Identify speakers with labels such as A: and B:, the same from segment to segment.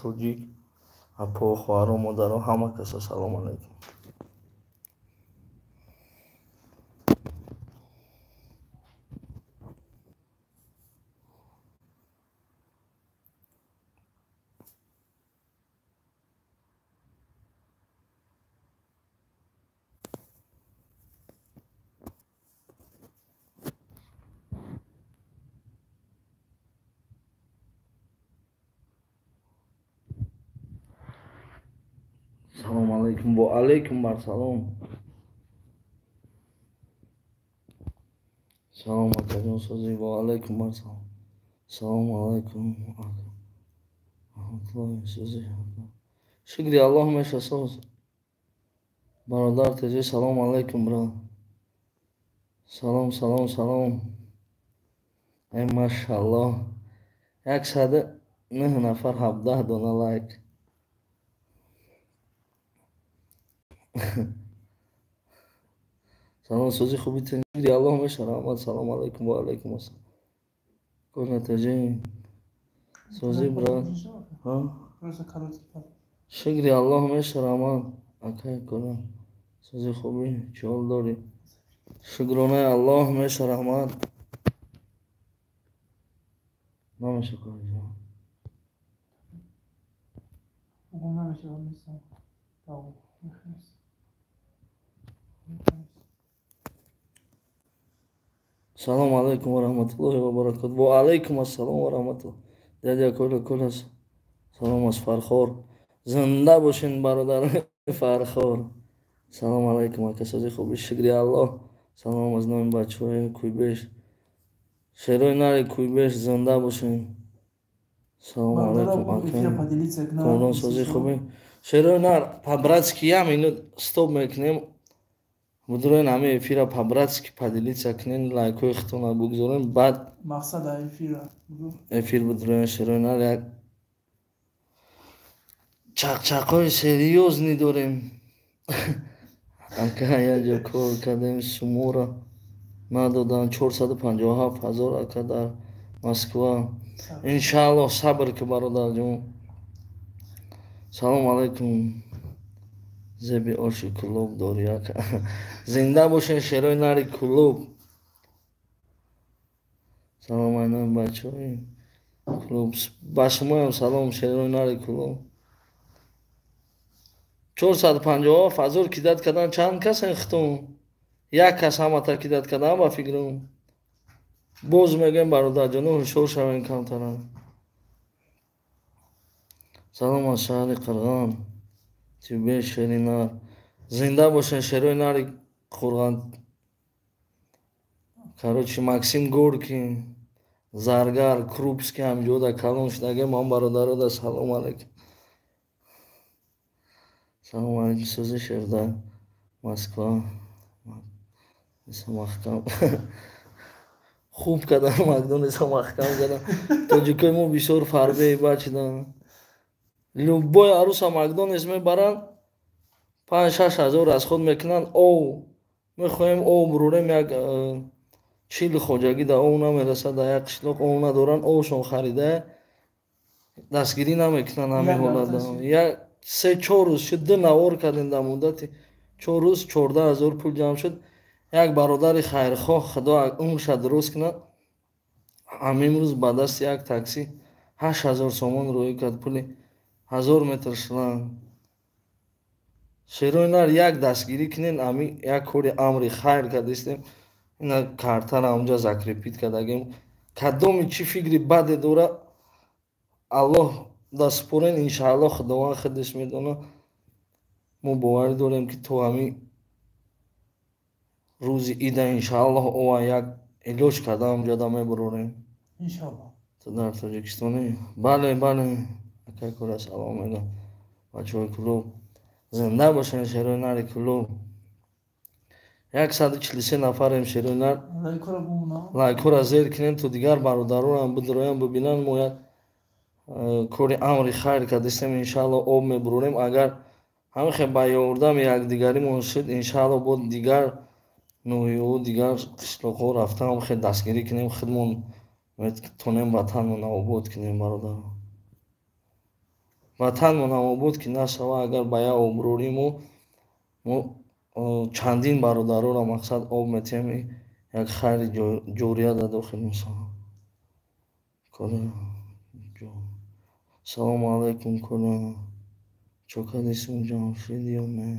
A: тоҷик, апо, хоҳару модаро, ҳама каса салом алайкум. Салом алейкум. Ва алейкум бар салом. Салом акаҷон сӯзи. Ва алейкум бар салом. Салом алейкум. Раҳматуллоҳи сӯзи. Шукри Аллоҳ меша сӯз. Бародар теҷи салом алейкум брат. Салом, салом, салом. Ай машаллоҳ. 109 нафар 17 дона лайк. Салом сӯзи хубитин. Шукри Аллоҳ меша раҳмат. Салом алейкум. Ва алейкум ассалом. Кор натиҷаи сӯзи брат. Шукри Аллоҳ меша раҳмат. Акай кора сӯзи хуби чиҳол дорӣ. Шукронаи Аллоҳ меша раҳмат. Намеша кора. Салом алейкум ва раҳматуллоҳи ва баракатуҳ. Ва алейкум ассалом ва раҳматуллоҳ. Дядя Коля салом аз Фархор. Зинда бошин бародари Фархор. Салом алейкум ака сӯзи хуби. Шукри Аллоҳ. Салом аз номи бачаҳои Кӯйбеш. Шерои нари Кӯйбеш зинда бошин. Салом алейкум ака. Комрон сӯзи хуби. Шерои нар по-братски ҳамин стоп мекунем. Будурен ҳаме эфира по-братски поделиться кунем, лайкҳои худтонро бигзорем. Баъд
B: мақсада
A: эфир будурен шерои нар як чақчақҳои сериёзни дорем. Ака якҷо кор кардем, сумора надодан 457 000 ака дар Москва. Иншааллоҳ сабр ки бародарҷон. Салом алейкум. Зеби оши клуб дори ака. Зинда бошен шерои нари клуб. Салом айнои бачаҳои клуб. Ба шумоам салом шерои нари клуб. 457 000 кидат кардан чанд касен хутун? Як кас ҳамата кидат кардан ба фикрам. Боз мегем бародарҷоно ҳушёр шавен камтара. Салом аз шаҳри Қирған. Тибе шери нар. Зинда бошен шерои нари Қурған. Короче Максим Горький, Заргар, Крупский ҳамҷода калон шудагем ҳам бародарода салом алейкум. Салом алейкум сӯзи шевда Москва. Маҳкам. Хуб кардам Макдональдса маҳкам кардам. Тоҷикои мо бисёр фарбеи бачидан. Любой аруса Макдональдс мебаранд 5-6 ҳазор расход мекунанд. Ов мехоҳем ов бурорем як 40 хоҷагӣ да ов намерасад, да як қишлоқ ов надоранд, овшон харида дастгирӣ намекунанд ҳамин ҳолатда. Як 3-4 рӯз шуд, 2 навор кардем дар муддати 4 рӯз 14 000 пул ҷамъ шуд. Як бародари хайрхоҳ худо умрша дуруст кунад. Ҳамин рӯз ба дасти як таксӣ 8000 сомон рӯӣ кард, пули 1000 метр шланг. Шерои нар як дастгирӣ кунен, ҳамин як кори амри хайр кардистем. Ина картара онҷа закрепит кардагем. Кадоми чӣ фикри баде дора Аллоҳ дастпурен, иншааллоҳ худованд худаш медонад. Мо боварӣ дорем ки то ҳамин рӯзи ида иншааллоҳ ова як илоҷ карда онҷода мебурорем.
B: иншааллоҳ.
A: То дар Тоҷикистонӣ. Бале, бале. Акай кора салом мегӯям. Бачаҳои клуб зинда бошен шерои нари клуб. 143 нафарем шерои нар. Лайкҳоро зер кунем то дигар бародаронам бидироям бибинанд. Мо як кори амри хайр кардистем. Иншааллоҳ об мебурорем. Агар ҳамин хел ба ёрдами якдигаримон шуд, иншааллоҳ бо дигар ноҳияҳо, дигар қишлоқҳо рафта ҳам хел дастгирӣ кунем, худмон метонем ватанмон обод кунем бародарон. ватанмо намобуд ки нашава агар ба як обрӯриму мо чандин бародароро мақсад об метиҳем як хайри ҷория дар дохили инсон. салому алайкум коля чокадисм ҷамшидиёме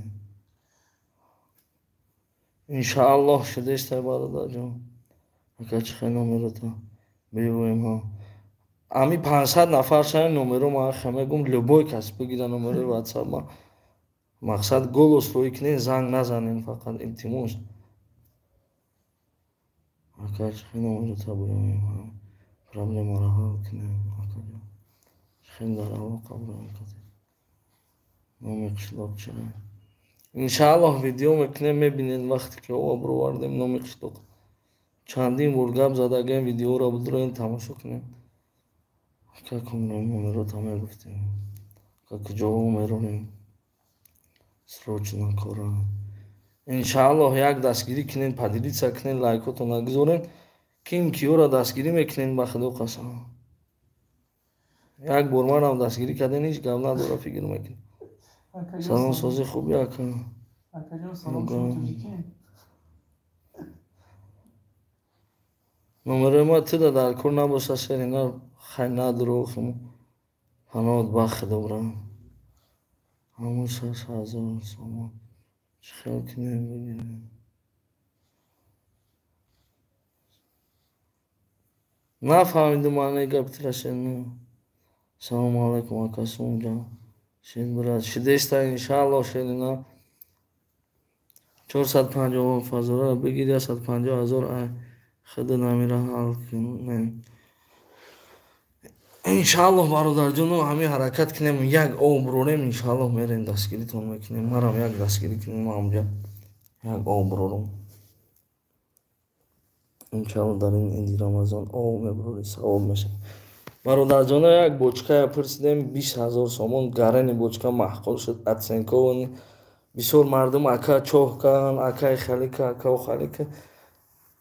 A: иншааллоҳ шудестай бародарҷон акачхай номерота бигӯем ами 500 нафар шай номеро ма хамегум любой кас бигира номерои ватсап ма мақсад голос рӯи кунен занг назанем фақат илтимос акачхай номерота бигӯем проблемаро ҳал кунем хеле дар алоқа будем номи қишлоқ чиро иншааллоҳ видео мекунем мебинед вақте ки обровардем номи қишлоқ чандин бор гап задагем видеоро бидроем тамошо кунем как номерота мегуфтем как куҷоҳо меронем срочно кора иншааллоҳ як дастгирӣ кунен падилитса кунен лайкотона гузорен ким киёро дастгирӣ мекунен ба худо қасам як бор манам дастгирӣ карден ҳеҷ гап надора фикр мекунем саломсозӣ хуби ака номерои ма тида дар кор набоша шерина хай надурохимо паноҳат бахт добрам ҳамон 6000 сомон чихел кунем бигирем нафаҳмидум маънаи гапитира шерина салому алайкум акасумҷон шед брат шидеста иншааллоҳ шерина 450 фазора бигири 150 000 ай худи намира ҳал кунем иншааллоҳ бародарҷоно ҳамин ҳаракат кунем як об рорем иншааллоҳ мерем дастгиритон мекунем марам як дастгирӣ кунем амҷа як об рорум иншааллоҳ дар ин иди рамазон об мебурори савоб мешавад бародарҷоно як бочкая пурсидем 20000 сомон гарани бочка маҳқул шуд атсенковани бисёр мардум ака чоҳ кан акаи халика акао халика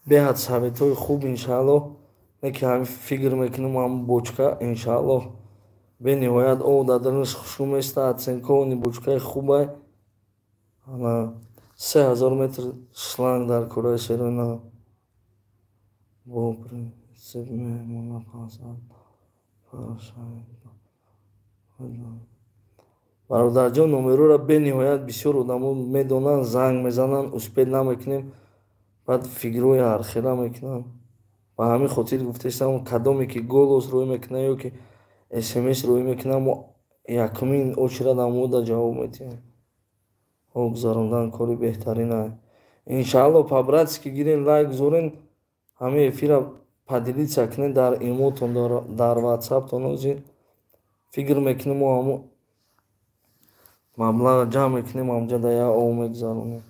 A: беҳад советҳои хуб иншааллоҳ ки ҳамин фикр мекунем ҳамн бочка иншааллоҳ бениҳоят об дар дарунаш хушку места атсенковани бочкаи хубай 3000 метр шланг дар кораи шерона бо принцип мемонад бародарҷон номероро бениҳоят бисёр одамо медонанд занг мезананд успед намекунем баъд фикрҳои ҳархела мекунанд ба ҳамин хотир гуфтаистам кадоме ки голос рӯй мекунад ё ки смс рӯй мекунад мо якумин очередь амода ҷавоб медиҳем гузарондан кори беҳтарин аст иншааллоҳ по-братски гирен лайк гузорен ҳамин эфира падилитса кунен дар имотон дар ватсаптон озин фикр мекунем мо ҳамон маблағ ҷамъ мекунем амҷа дар як об мегузаронем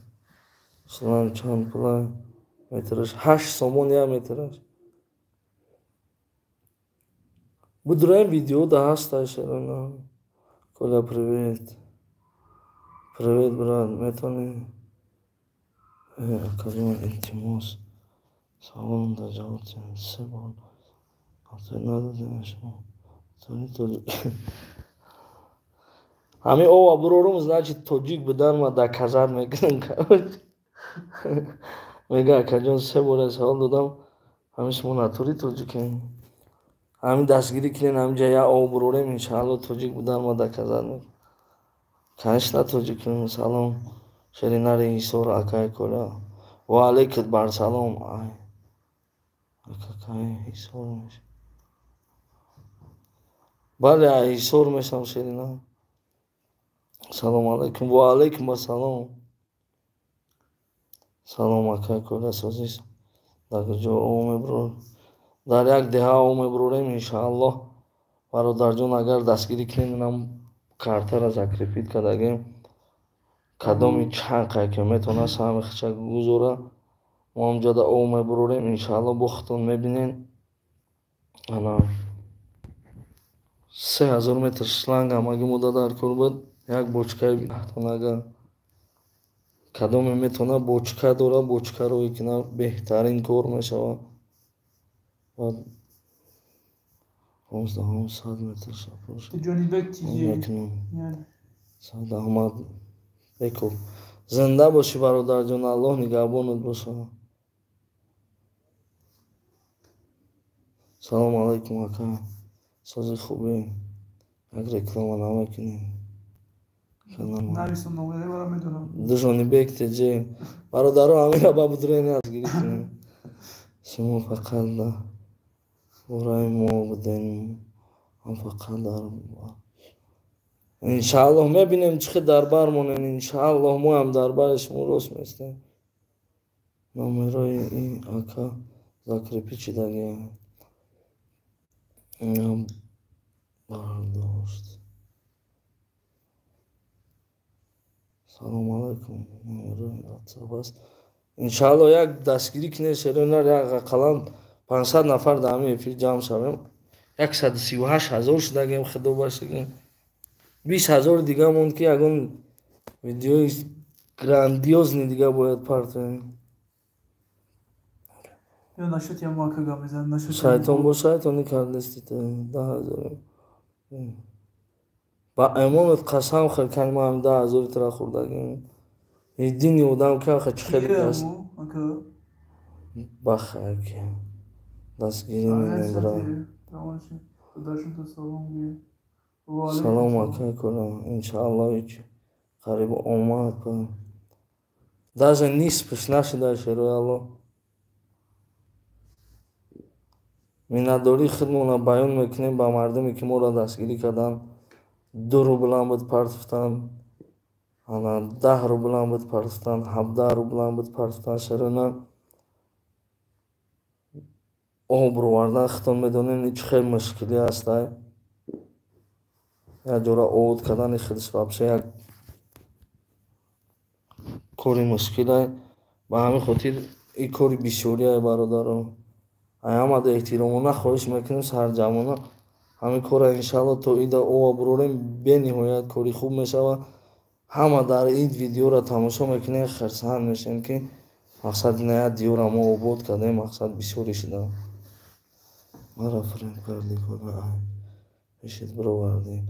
A: шланг чанд пулай метраш 8 сомон 1 метраш будроем видео да ҳастай шерона коля привет привет брат метони акаҷон илтимос салом дар ҷавоб се бор ответ надодем шумо ҳамин ова бурорум значит тоҷик буданма доказат мекунам мега акаҷон се бора савол додам ҳамин шумо натури тоҷикем ҳамин дастгирӣ кунен ҳаминҷа як об бурорем иншааллоҳ тоҷик буданма доказат мекунам конечно тоҷикем салом шеринари ҳисор акаи коля ва алейкум барсалом акакаи ҳисор меша бале ҳисор мешам шерина салому алейкум ва алейкум ассалом салом акаи коля созис дар куҷо об мебурор дар як деҳа об мебурорем иншааллоҳ бародарҷон агар дастгирӣ кунем инам картара закрепит кардагем кадоми чанд ки метавонад сами хича гузора мо амҷода об мебурорем иншааллоҳ бо худтон мебинен ана 3000 метр шланг ҳамаги мода дар кор буд як бочкаи тонага кадоме метавонад бочка дора бочкаро икна беҳтарин кор мешавад 15 100 متر شباش
B: تو جانی بک چیزیه
A: مکنون
B: یعنی
A: سعد احمد بکو زنده باشی برادر جان الله نگهبانت باشه سلام علیکم اکا ساز خوبی یک رکلام نمکنی
B: نویسم نمونه برام میدونم
A: دژانی بک تجی برادرها همین را با بدرین از گیری کنیم شما فقط برای ما بدین هم فقط در انشاءالله میبینیم چه دربار مونن انشاءالله ما هم دربار شما راست میستیم نمرای این اکا ذکر پیچیدگی اینم برداشت سلام علیکم نمرای واتساپ است انشاءالله یک دستگیری کنه شرینر یک قلم 500 نفر در همین افیر جمع شویم 138,000 شدگیم خدا باشگیم 20,000 دیگه موند که یگان ویدیوی گراندیوزنی دیگه باید پارت کنیم
B: یا نشد یا ماکا میزن نشد
A: شیطان با شیطانی کردستی 10,000 با امامت قسم خیر کنیم هم 10,000 ترا خوردگیم این دینی بودم که آخه چه خیلی کست بخیر که دستگیری نمیبرم سلام اکا کنم انشاءالله هیچ قریب اومد کنم даже نیسپش نشده شروع الله مینداری خودمون بیان میکنیم با مردمی که ما را دستگیری کردن 2 روبل بود پرتفتن 10 روبل بود پرتفتن 17 روبل بود پرتفتن شروع آب رو وردن خودتون میدونین هیچ خیلی مشکلی هست یا جورا آود کردن خودش بابشه یک کاری مشکل با همین خاطر این کاری بیشوری های برادرم آمده احترامونه خواهش میکنیم سر جمعونه همین کار انشاءالله تا ایده او بروریم به نهایت کاری خوب میشه و همه در این ویدیو را تماشا میکنیم خرسان میشیم که مقصد نه دیو را ما عبود کردیم مقصد بیشوری شده مرا فرند کردی کنه بشید برو وردی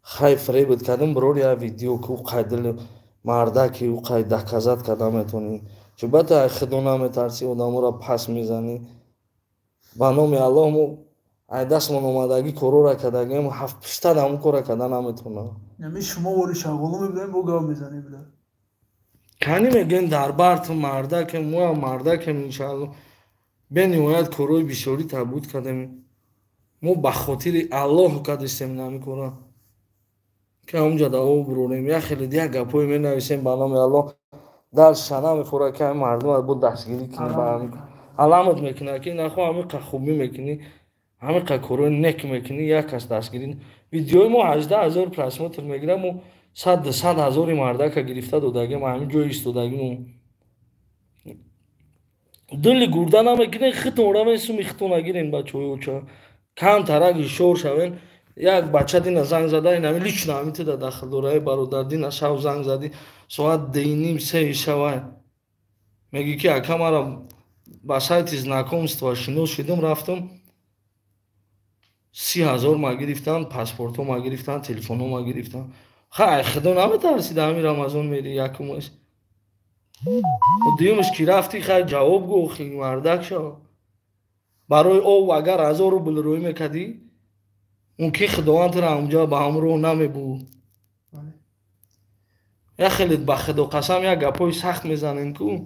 A: خیلی فریبت کردیم برور یا ویدیو که او قیدل مرده که او قیده کزد کده میتونی چه بتا خدو نمیترسی آدمو را پس میزنی با نام الله مو ای دست من اومدگی کرو را کدگیم 7 همون کار کده نمیتونه
B: یعنی شما ولی شغلو میبینیم با گام میزنی بله
A: کنی میگن دربار تو مرده که مو هم مرده که انشاءالله به نهایت کروی بیشوری تبود کردیم مو بخاطر الله کدستیم نمیکنه که اونجا دعوا برونیم یا خیلی دیگه گپای می نویسیم با نام الله در شنا میخوره که مردم از بود دستگیری کنی با همین علامت میکنه که نخوا همین خوبی میکنی همین کروی نک میکنی یک کس دستگیری ویدیوی ما 18,000 پرسمتر میگیره مو 100,000 مرده که گرفته دادگی ما همین جای استودگی مو دلی گرده نمیکنه خط اوڑا میسو میختون نگیرین بچه های اوچه کم ترک شور شوین یک بچه دینا زنگ زده این همین لیچ نامیتی در داخل دوره برادر دینا شو زنگ زدی ساعت 2:30 شوه میگی که اکا مرا با سایت знакомства شنو شدم رفتم 30,000 ما گرفتن پاسپورت ما گرفتن تلفن ما گرفتن خیلی خدا نمیترسید همین رمضان میری یکمش و دیمش که رفتی خیلی جواب گو خیلی مردک شو برای او اگر 1000 روبل روی میکدی اون که خداوند را اونجا با همراه نمیبود یا خیلی با خدا قسم یا گپای سخت میزنین که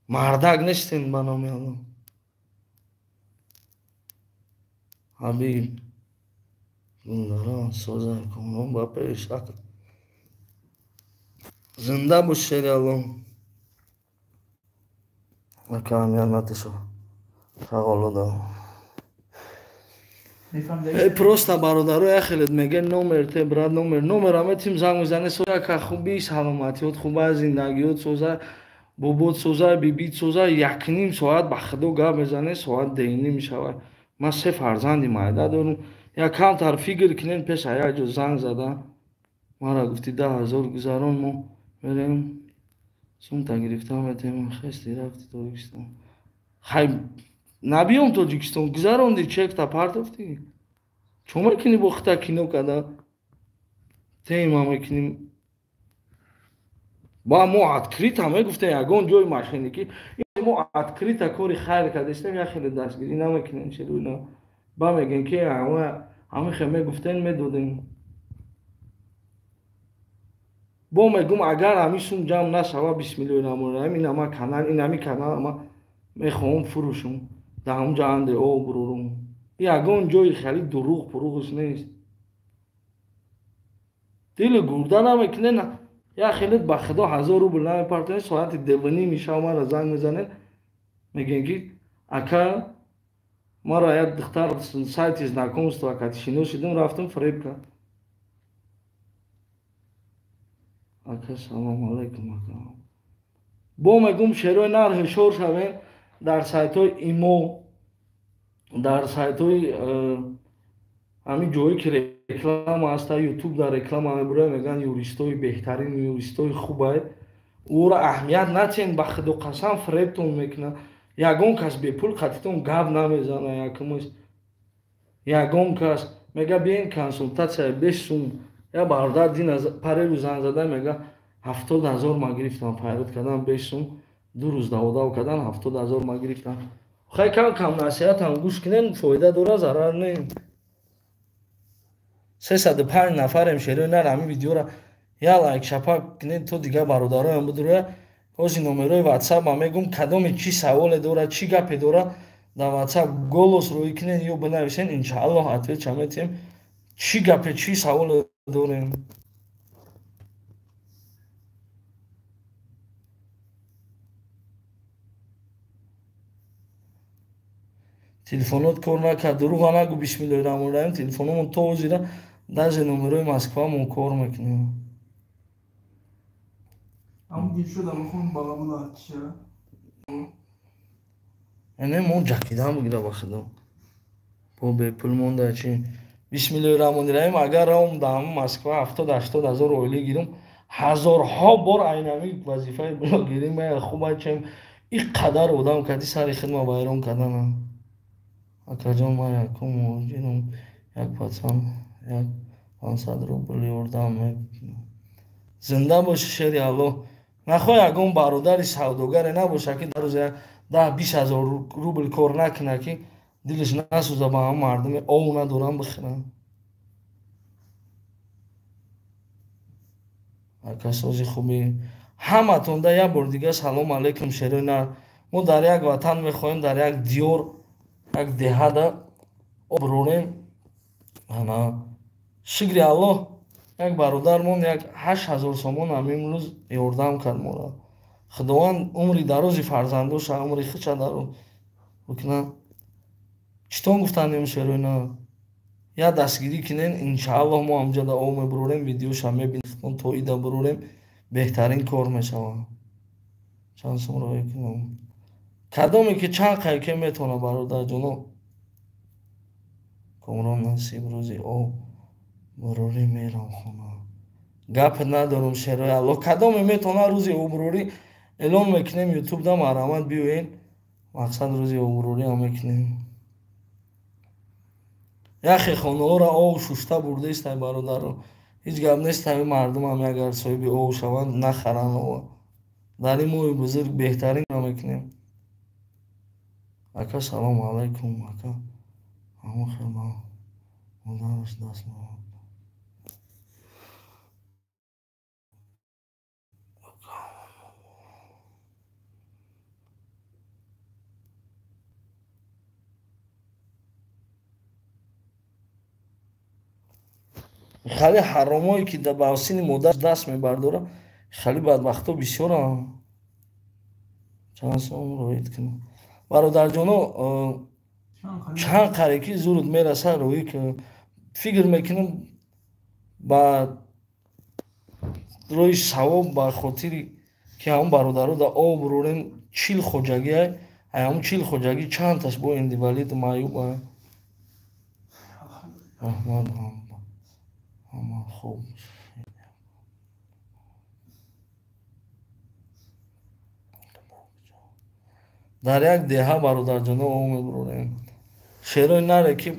A: مردک نیستین به نام الله حبیب گلداران سوزن کنم با پیش اکل زنده باش شیر الله اکا همیانت شو شغالو دارم просто برادرای خیلی میگه نمر ته براد نمر همه تیم زنگ میزنه سویا که خوبی سلامتیت خوبه زندگیت سوزه بابات سوزه بیبیت سوزه 1.5 ساعت به خدا گپ میزنه ساعت 2:30 میشود من 3 فرزندی مایده دارم یا کم تر فکر کنین پیش یا جو زنگ زده مرا گفتی 10,000 گذارون ما بریم سومتا گرفتم اتیم خستی رفتی تاجیکستان خیلی نبیام تاجیکستان گذاروندی چک تا پرتفتی чӣ мекунӣ бо хита кино карда тема мекунем ба мо открита мегуфтем ягон ҷои машине ки мо открита кори хайр кардастем я хеле дастгирӣ намекунем чилӯна ба мегем ки ҳамихе мегуфтем медодем бо мегум агар ҳамин сум ҷамъ нашава бисмиллоҳирраҳмонирраҳим инами канал ама мехоҳам фурӯшум дар ҳамун ҷаҳанде обрӯрум ягон ҷои хеле дуруғ пурӯғш нест дили гурда намекунед я хеле ба худо 1000 рубл намепартонед соати 2:30 шаб маро занг мезанед мегем ки ака маро як духтар сайти знакомства кард шиносидем рафтем фреб кард ака салом алейкум ака бо мегум шерои нар ҳушёр шавем дар сайтҳои имо дар сайтҳои ҳамин ҷое ки реклама аста ютуб дар реклама мебурад мегӯянд юристои беҳтарин юристои хубай ӯро аҳамият натиҳем ба худо қасам фребтон мекунад ягон кас бепул қатитон гап намезана якумис ягон кас мега биен консултатсия 20 сум я бародар парерӯ занг зада мега 70,000 ма гирифтам пайрод кардан 20 сум 2 рӯз даводав кардан 70,000 ма гирифтам хай кам насиҳатам гӯш кунед фоида дора зарар не 305 нафарем шерои нар ҳамин видеора я лайк шапак кунед то дигар бародароям бидуроя ҳозир номерои ватсапа мегум кадоме чӣ саволе дорад чӣ гапе дорад дар ватсап голос рӯӣ кунед ё бинависед иншааллоҳ ответша метиҳем чӣ гапе чӣ саволе дорем телефонот кор накард дурӯға нагӯ бисмиллоҳирраҳмонирраҳим телефономон то ҳозира даже номерои москвамон кор мекунем яне мо ҷакидан бигира ба худо бо бепул монда чи бисмиллоҳирраҳмонирраҳим агар равм дар москва 70-80,000 оилӣ гирум ҳазорҳо бор айнами вазифаи блогерӣ мея хуба чем иққадар одам карди сари хидма вайрон кардана акаҷон ман якум муҳоҷирум як пацан як 500 рубл ёрдам мекунам зинда боши шери аллоҳ нахоҳ ягон бародари савдогаре набошад ки дар рӯз 10-20,000 рубл кор накунад ки дилаш насӯзад ба ҳама мардуме ов надорам бихӯрам акасози хуби ҳаматонда як бор дига салом алейкум шерои нар мо дар як ватан мехоҳем дар як диёр як деҳада оброрем ана шукри аллоҳ як бародармон як 8000 сомон амимрӯз ёрдам кард моро худованд умри дарози фарзандоша умри худша дароз бикунад читон гуфтанем шерои нар я дастгирӣ кунен иншааллоҳ мо ҳамҷода ов мебурорем видеоша мебинем то ида бурорем беҳтарин кор мешавад чанд сум роҳӣ кунам кадоме ки чанд қайке метавонад бародарҷоно комрон насиб рӯзи ов бурорӣ мерам хона гап надорум шерои аллоҳ кадоме метавонад рӯзи оброрӣ эълон мекунем ютубда марҳамат биёед мақсад рӯзи оброрӣам мекунем яхе хонаҳоро ов шушта бурдаистай бародаро ҳеҷ гап нестаи мардумам агар соҳиби ов шаванд нахаранд дар ин моҳи бузург беҳтаринро мекунем ака салом алейкум ака ҳамахелба модараш даст хеле ҳаромое ки ба осини модар даст мебардорад хеле бадбахто бисёранд чанд сом роҳед кунам бародарҷоно чанд қаре ки зуруд мерасад роҳӣ кунам фикр мекунам ба роҳи савоб ба хотири ки ҳамон бародарода ов бурорем 40 хоҷагӣ ҳамон 40 хоҷагӣ чандташ бо инвалид маъюб раҳмат ҳама хуб дар як деҳа бародарҷоно ов мебурорем шерои наре ки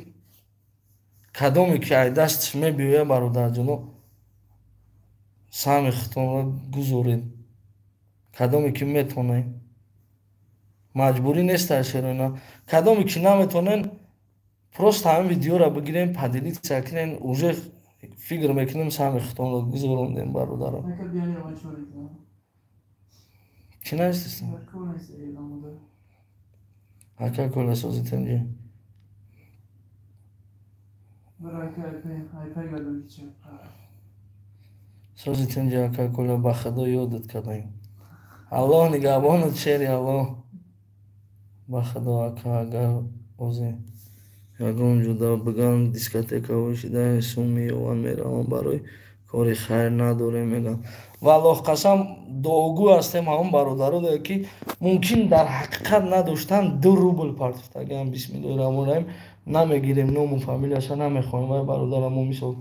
A: кадоме ки ай дасташ мебиёяд бародарҷоно саҳми хитонро гузоред, кадоме ки метонед, маҷбурӣ несташ шерона, кадоме ки наметонед, просто ҳамин видеоро бигирем, поделитсия кунем, уже фикр мекунем саҳми хитонро гузорондем бародаро. Чӣ наистистам? Ака кола созитанҷи. Созитанҷи ака кола ба худо ёдат кадаем. Аллоҳ нигаҳбонат шери Аллоҳ. Ба худо ака агар озе ягон ҷуда биган дискотекаҳои шидаи сумми ёван меравам барои кори хайр надорем мегӯям. Валлоҳ қасам дуогӯ ҳастем ҳамон бародароде ки мумкин дар ҳақиқат надоштан 2 рубл партофтагиам бисмиллоҳи раҳмони раҳим намегирем, ному фамилияша намехоҳем. Вай бародарам мо мисол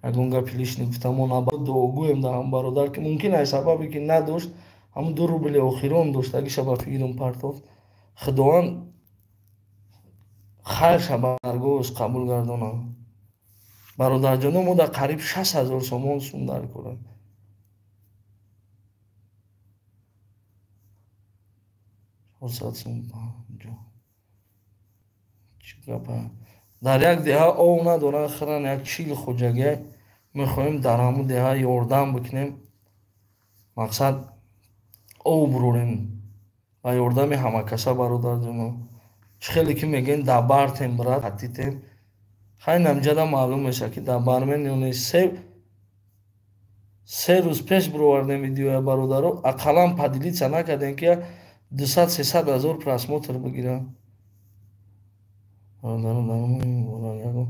A: ягон гапи лишни гуфтам, мо набаъд дуогӯем дар ҳамон бародар ки мумкин ай сабабе ки надошт ҳамон 2 рубли охирон доштагиша ба фикрам партофт. Худованд хайрша ба даргоҳаш қабул гардонад. Бародарҷоно мо дар қариб 6000 сомон сум дар корем. Дар як деҳа ов надорад хиран як 40 хуҷагия мехоҳем дар ҳамон деҳа ёрдам бикунем. Мақсад ов бурорем ба ёрдами ҳамакаса бародарҷоно. Чӣ хеле ки мегӯем дар бартем брат ҳатитем. Хай намҷада маълум мешавад ки дар бармен ё не 3 рӯз пеш бировардем видеоя бародаро, ақаллан поделитсия накардем ки 200-300 ҳазор просмотр бигирад. Бародаро ягон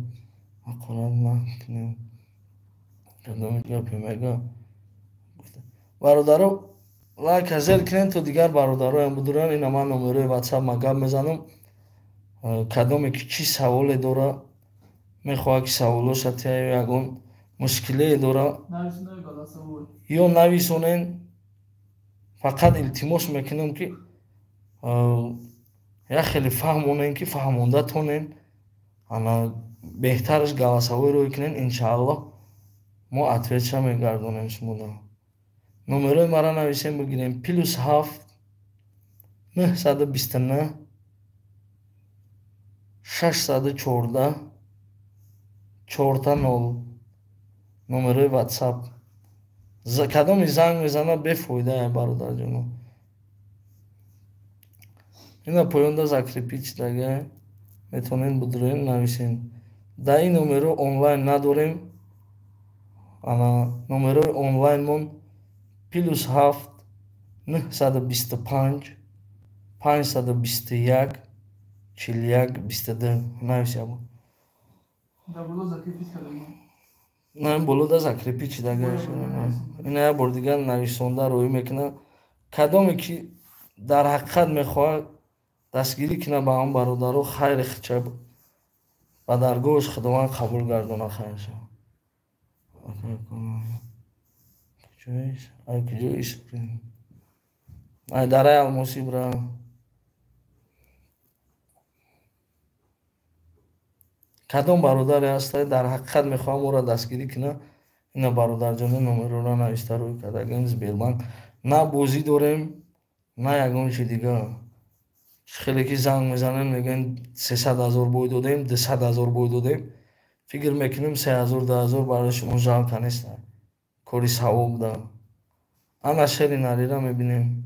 A: ҳақорат накунем. Кадоме гапе мегӯям. Бародаро лайка зер кунем то дигар бародароям бидуранд. Ина ман номерои WhatsApp ма гап мезанам. Кадоме ки чӣ саволе дора, мехоҳад ки саволоша тия ё ягон мушкилие дора ё нависонен. Фақат илтимос мекунам ки як хеле фаҳмонем ки фаҳмонда тонем. Ана беҳтараш галасавои роҳӣ кунем. Иншааллоҳ мо ответша мегардонем шуморо. Номерои маро нависем бигирем +7 929 614 40. Номерои WhatsApp. Кадоме занг мезанад бефоида бародарҷоно. Ина поёнда закрепичдага метавонед бидурем нависем. Дар ин номеро онлайн надорем. Ана номерои онлайнмон +7 925 521 41 22 нависем. На болода закрепичдага. Ина як бор дигар нависонда роҳӣ мекунад. Кадоме ки дар ҳақиқат мехоҳад дастгирӣ кунад ба ҳамон бародаро, хайри хича ба даргоҳаш худованд қабул гардонад. хайрша. Ай дарай алмосӣ бра. Кадом бародаре ҳастад дар ҳақиқат мехоҳад моро дастгирӣ кунад, ина бародарҷоно номероро нависта рӯи кардагем. Сбербанк на бозӣ дорем, на ягон чи дигар. Чӣ хеле ки занг мезанем мегӯем 300 ҳазор бой додем, 200 ҳазор бой додем. Фикр мекунем 3000 2000 барои шумо жалка нест. Кори савоб да. Ана шери нарира мебинем.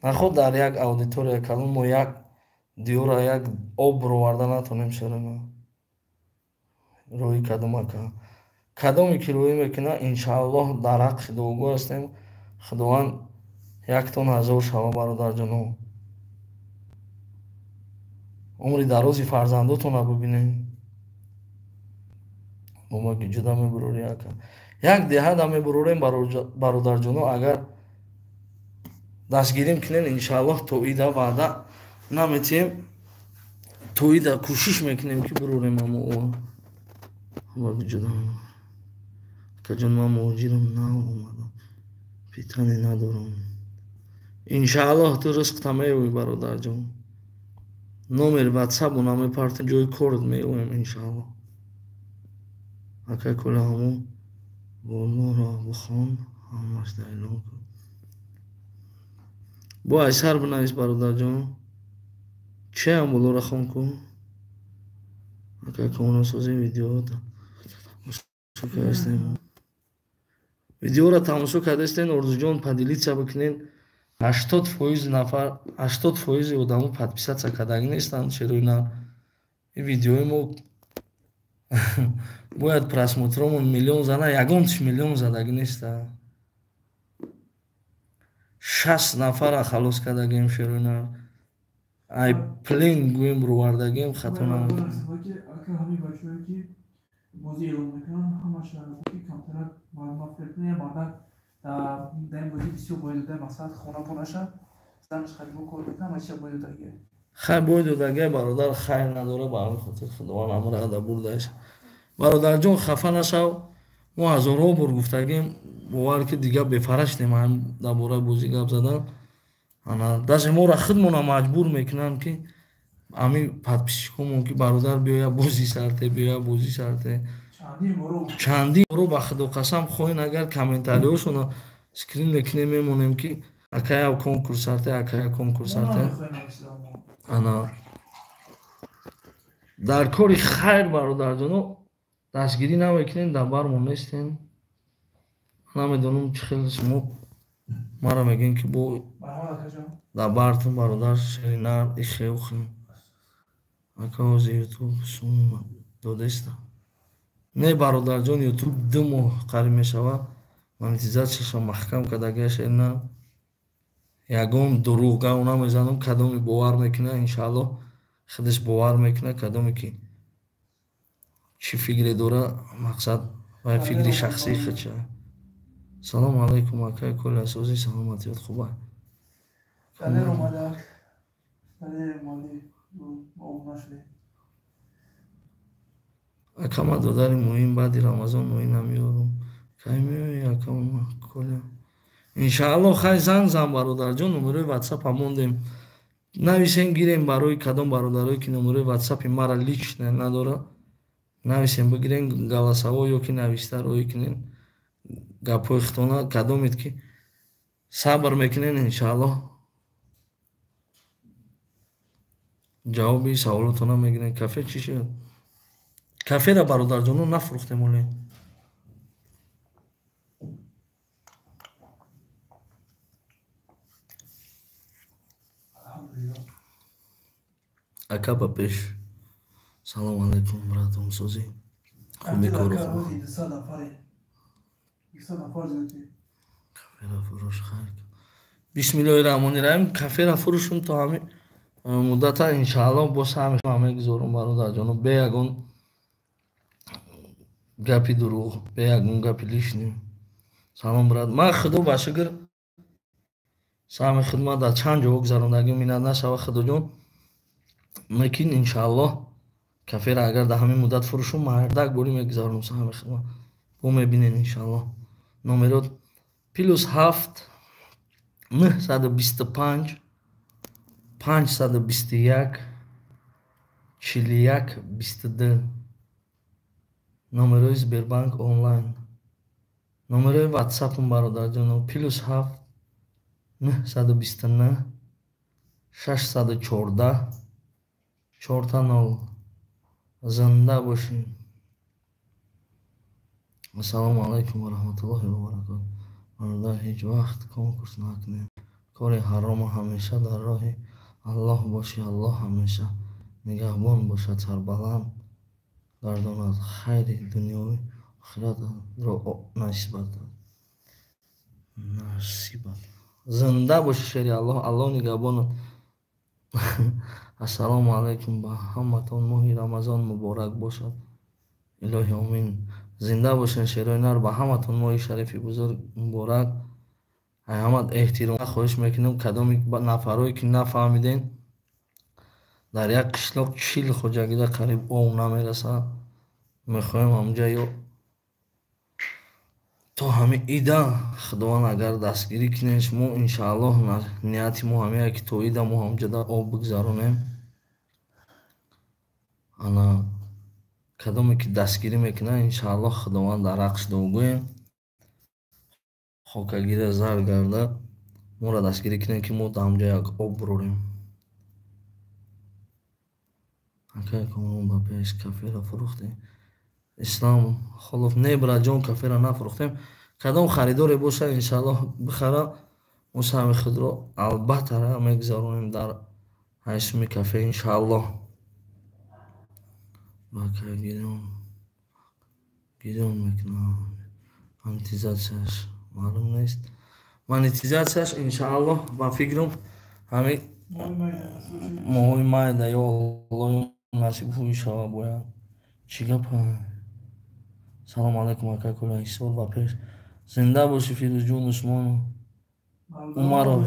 A: Наход дар як аудитория калон мо як диёра як об бироварда натонем шерона. Роҳи кадомака. Кадоме ки роҳӣ мекунад, иншааллоҳ дар ҳаққи дуогӯ ҳастем. Худованд яктон ҳазор шава бародарҷоно. умри дарози фарзандотонро бибинем. Бомаки ҷуда мебурорӣ ака. Як деҳада мебурорем бародарҷоно, агар дастгирим кунем, иншааллоҳ тоида ваъда наметиҳем. Тоида кӯшиш мекунем ки бурорем амо бомаки ҷуда. Акаҷон ман муҳоҷирам наомадам. Питане надорам. Иншааллоҳ ту ризқта меёбӣ бародарҷон. Номери WhatsApp-мо намепартем, ҷои корот меёбем иншааллоҳ. акай кӯла ҳамон болоро бихон ҳамаш дайлон кун. Бо айсар бинавис бародарҷон. Чиам болоро хон кун. Акай комонасози видеота. Видеоро тамошо кардастен, Орзуҷон падилитсия бикунен. 80% нафар, 80% одамо подписатсия кардаги нестанд. Черо ина ин видеои мо бояд просмотромон миллион зана, ягонтиш миллион задаги неста. 60 нафара халос кардагем черо ина. Ай плен гӯем рувардагем хато намуд.
B: ҳамин бачаҳое ки бозӣ эълон мекунанд ҳамаш камтарак маълумот мекунанд. Мардак дар ин бозӣ бисёр бояд дар масъалат хона бонаша занаш хадимо кор мекунад ҳамаша бояд додагия.
A: Хай бояд додагия бародар хайр надора ба ҳамин хотир худованд амра да бурдааш. Бародарҷон хафа нашав. Мо ҳазорҳо бор гуфтагем бовар ки дига бефарашдем дар бораи бозӣ гап задан. Ана даже моро худмона маҷбур мекунанд ки ами подписчикомон ки бародар биёя бозӣ сарте, биёя бозӣ сарте. Чандин боро ба худо қасам хоҳен агар комментариҳошона скрин лекне мемонем ки акая конкурс сарте, акая конкурс сарте. Ана дар кори хайр бародарҷоно дастгирӣ намекунем, дар бармон нестем. Намедонам чӣ хел шумо маро мегӯем ки бо дар бартон бародар шеринар ихеухим акаози ютуб шумо додеста. Не бародарҷон, ютуб 2 моҳ қариб мешава монетизатсияша маҳкам кардагия шеринар. Ягон дурӯғгав намезанам, кадоме бовар мекуна, иншааллоҳ худаш бовар мекуна, кадоме ки чӣ фикре дора, мақсад ва фикри шахсии худша. Салому алайкум акай кӯли асози саломатиёт хуба.
B: Кадер омадак. Кадер моли маъмуна шуде.
A: Акама додари муҳим баъди Рамазон моҳӣ намеёрум. Кай меои акама кӯли. Иншааллоҳ хай занг зан бародарҷон, номерои WhatsApp мондем. Нависем гирем барои кадом бародарое ки номерои WhatsApp мара лично надора. Нависем бигирем галасаво ё ки нависта роӣ кунем. Гапҳои хитона кадомед ки сабр мекунен, иншааллоҳ ҷавоби саволотона мегирем. Кафе чӣ шуд? Каферо бародарҷоно нафурӯхтем оле. Ака ба пеш. Салому алайкум братон созӣ. Хуби кору хуба. Кафера фурӯш хайр. Бисмиллоҳи раҳмони раҳим. Кафера фурӯшум то ҳамин муддата иншааллоҳ бо сами мегузорум бародарҷоно, бе ягон гапи дурӯғ, бе ягон гапи лишнӣ. Салом брат. Ман худо ба шукр сами хидмат дар чанд ҷо гузарондагим минат нашава худоҷон. Лекин иншааллоҳ кафера агар дар ҳамин муддат фурӯшум, мардак бори мегузаронам сами хидмат. Бо мебинем иншааллоҳ. Номерот +7 925 521 41 22. Номерои Сбербанк онлайн. Номерои WhatsApp бародарҷоно +7 929 614 40. Зинда бошед. Ассалому алайкум ва раҳматуллоҳи ва баракатуҳ. Бародар ҳеҷ вақт конкурс накунем. Кори ҳарома ҳамеша дар роҳи Аллоҳ боши. Аллоҳ ҳамеша нигаҳбон бошад, сарбаланд гардонад, хайри дунёвӣ охиратро насибат. Зинда боши шери Аллоҳ. Аллоҳ нигаҳбонад. Ассалому алайкум ба ҳаматон. моҳи Рамазон муборак бошад. Илоҳи омин. Зинда бошен шерои нар. Ба ҳаматон моҳи шарифи бузург муборак. ҳамат эҳтиром хоҳиш мекунам кадоми нафарое ки нафаҳмидем дар як қишлоқ 40 хоҷагида қариб об намерасад. Мехоҳем ҳамҷа ё то ҳамин ида худованд агар дастгирӣ кунем шумо, иншааллоҳ нияти мо ҳамея ки то ида мо ҳамҷада об бигзаронем. Ана кадоме ки дастгирӣ мекунад иншааллоҳ худованд дар ақш дуогӯем хокагира зар гардад моро дастгирӣ кунем ки мо даҳамҷа як об бурорем. акакамон ба пеш каферо фурӯхтем. ислом холов не брат ҷон, каферо нафурӯхтем. кадом харидоре бошад иншааллоҳ бихара мо сами худро албатта мегузаронем дар ҳайсуми кафе иншааллоҳ. гирён мекунам монетизатсияш маълум нест. монетизатсияш иншааллоҳ ба фикрам ҳамин моҳои майда ё аллоҳ насиб ҳуи шава бояд. чӣ гапа? салом алайкум акакула ҳисор ба пеш. зинда бошӣ фирӯзҷон усмонов. умаров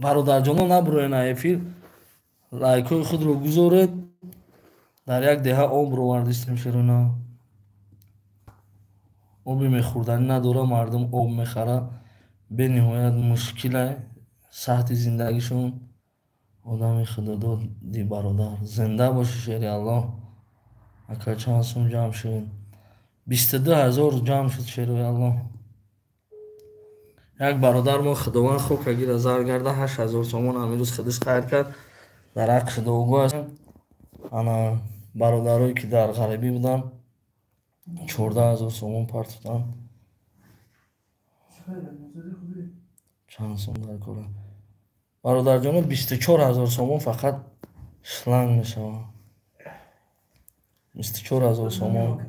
A: бародарҷоно набуроед на эфир, лайкҳои худро гузоред. дар як деҳа об ровардистем шерона. оби мехӯрданӣ надора, мардум об мехарад. бениҳоят мушкила сахти зиндагишон. одами худододи бародар зинда бошӣ шери аллоҳ. ака чанд сум ҷамъ шуд? 22,000 ҷамъ шуд шерои аллоҳ. як бародар мо худованд хокагира зар гарда 8,000 сомон амирӯз худиш хайр кард. дар ақши дуогӯ ҳастем. ана бародарое ки дар ғарибӣ буданд 14,000 сомон партофтанд. чанд сум дар кора? бародарҷоно 24,000 сомон фақат шланг мешавад. 24,000 сомон.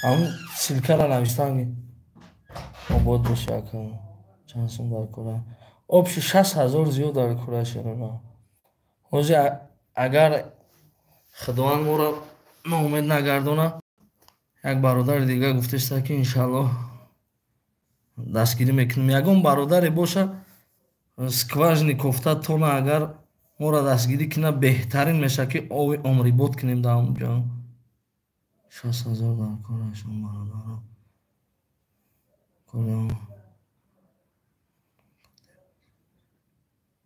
A: ҳамн силкара навистанги обод боши ака. чанд сум дар кора? обши 60,000 зиёд дар кора шерона. ҳозир агар худованд моро ноумед нагардонад, як бародари дига гуфтаистад ки иншааллоҳ дастгирӣ мекунем. ягон бародаре бошад скважини кофта тона агар моро дастгирӣ кунад беҳтарин мешавад ки оби омрибод кунем дар онҷо. 60,000 дар корашон бародаро.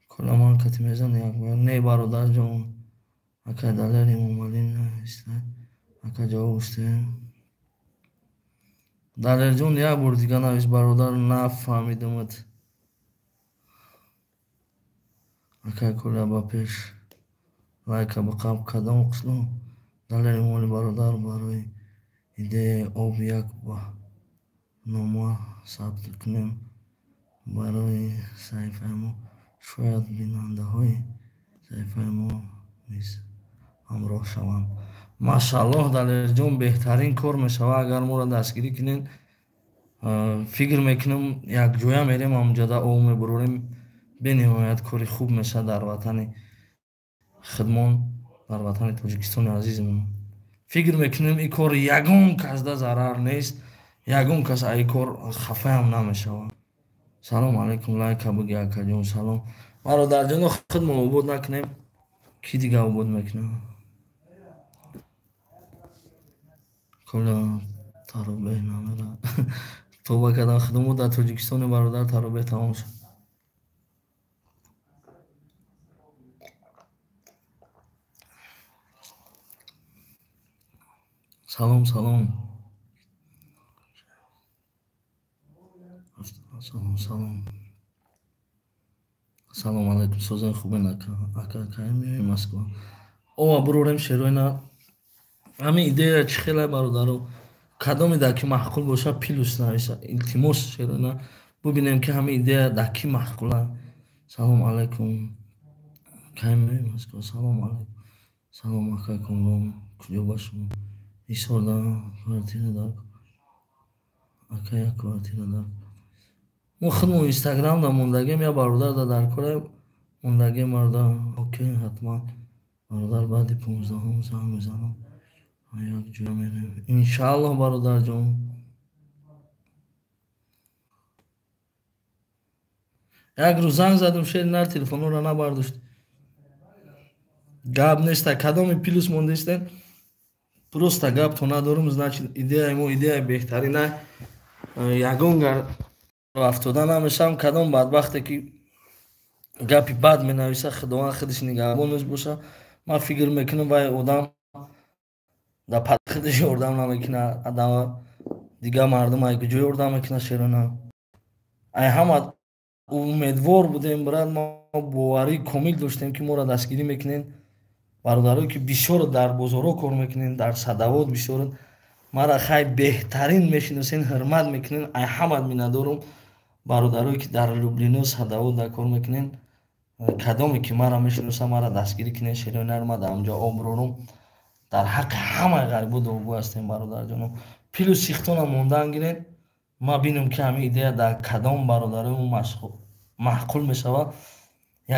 A: коламан кати мезани як не бародарҷон. ака далери муомалӣ наистад. ака ҷавоб устем. далерҷон як бор дига навис бародар, нафаҳмидамат. ака кула ба пеш лайка ба қаб кадом қисло далери моли бародар барои идеяи об як ба нома сабт кунем барои саҳифаи мо. шояд бинандаҳои саҳифаи мо низ ҳамроҳ шаванд. машааллоҳ далерҷон, беҳтарин кор мешавад агар моро дастгирӣ кунед. фикр мекунам якҷоя мерем, амҷада об мебурорем. бениҳоят кори хуб мешавад дар ватани хидмон, дар ватани тоҷикистони азизмон. фикр мекунем ин кор ягон касда зарар нест, ягон кас аз ин кор хафаам намешавад. салом алайкум лайка буги акаҷон. салом бародарҷоно, худмон обод накунем, ки дига обод мекунад? кула таробеҳ намера тоба кардан худумот дар тоҷикистони бародар таробеҳ тамом шуд. салом салом салом салом салом алайкум. созен хубен ака кай меои москва? ова бурорем шеройна. ҳамин идея чӣ хеле бародаро? кадоми даки маъқул бошад плюс нависа. илтимос шеройна бубинем ки ҳамин идея даки маъқула. салом алайкум. кай меои москва? салом алайкум. салом акакум. куҷо ба шумо? ҳисор дар квартира дар ака як квартира дар мо худмон инстаграмда мондагем. я бародар дар кора мондагем марда. окей, ҳатман бародар баъди 15 занг мезанам. як ҷоя мерем иншааллоҳ бародарҷон. як рӯз занг задам шери нар телефонро набардошт. гап неста кадоми плюс мондестен. просто гап то надорум, значит идеяи мо идеяи беҳтарина. ягон гар афтода намешавам. кадом бадбахте ки гапи бад менависа, худованд худаш нигаҳбонаш боша. ман фикр мекунам вай одам да падхидиш ёрдам намекунад адама дига мардум ай куҷо ёрдам мекунад шерона ай ҳама умедвор будем брат мо боварии комил доштем ки моро дастгирӣ мекунен бародарое ки бисёр дар бозорҳо кор мекунен дар садовод бисёр мара хай беҳтарин мешиносен ҳурмат мекунен ай ҳамат миннатдорум бародарое ки дар люблино садовода кор мекунен кадоме ки мара мешиноса мара дастгирӣ кунен шеронар ма дар онҷо оброрум дар ҳаққи ҳамаи ғарибо дуогӯ ҳастем бародарҷонам плюс сихтонам мондан гирен ма бинам ки ҳамин идея дар кадом бародарои маъқул мешавад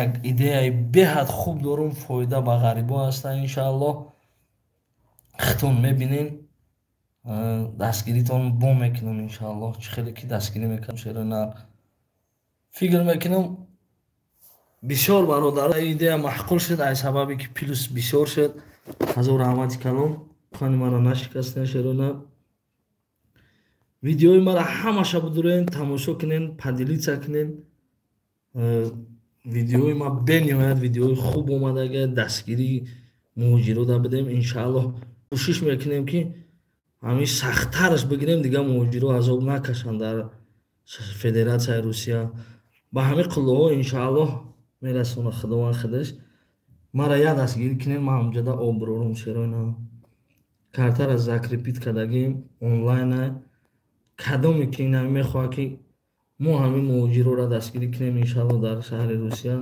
A: як идеяи беҳад хуб дорум фоида ба ғарибо ҳаста иншааллоҳ хитон мебинен дастгиритон бо мекунам иншааллоҳ чӣ хеле ки дастгирӣ мекунам шеронар фикр мекунам бисёр бародаро идея маъқул шуд ай сабабе ки плюс бисёр шуд ҳазор раҳмати калон қани мара нашикастен шеронар видеои мара ҳамаша будурен тамошо кунен падилица кунен видеои ма бениҳоят видеои хуб омадаги дастгирии муҳоҷирода бидем иншааллоҳ кӯшиш мекунем ки ҳамин сахттараш бигирем дига муҳоҷиро азоб накашанд дар федератсияи русия ба ҳамин қуллоҳо иншааллоҳ мерасонад худованд худаш мара як дастгирӣ кунем ма ҳамҷода оброрум шерона картара закрепит кардагим онлайна кадоме ки инами мехоҳад ки мо ҳамин муҳоҷироро дастгирӣ кунем иншааллоҳ дар шаҳри русия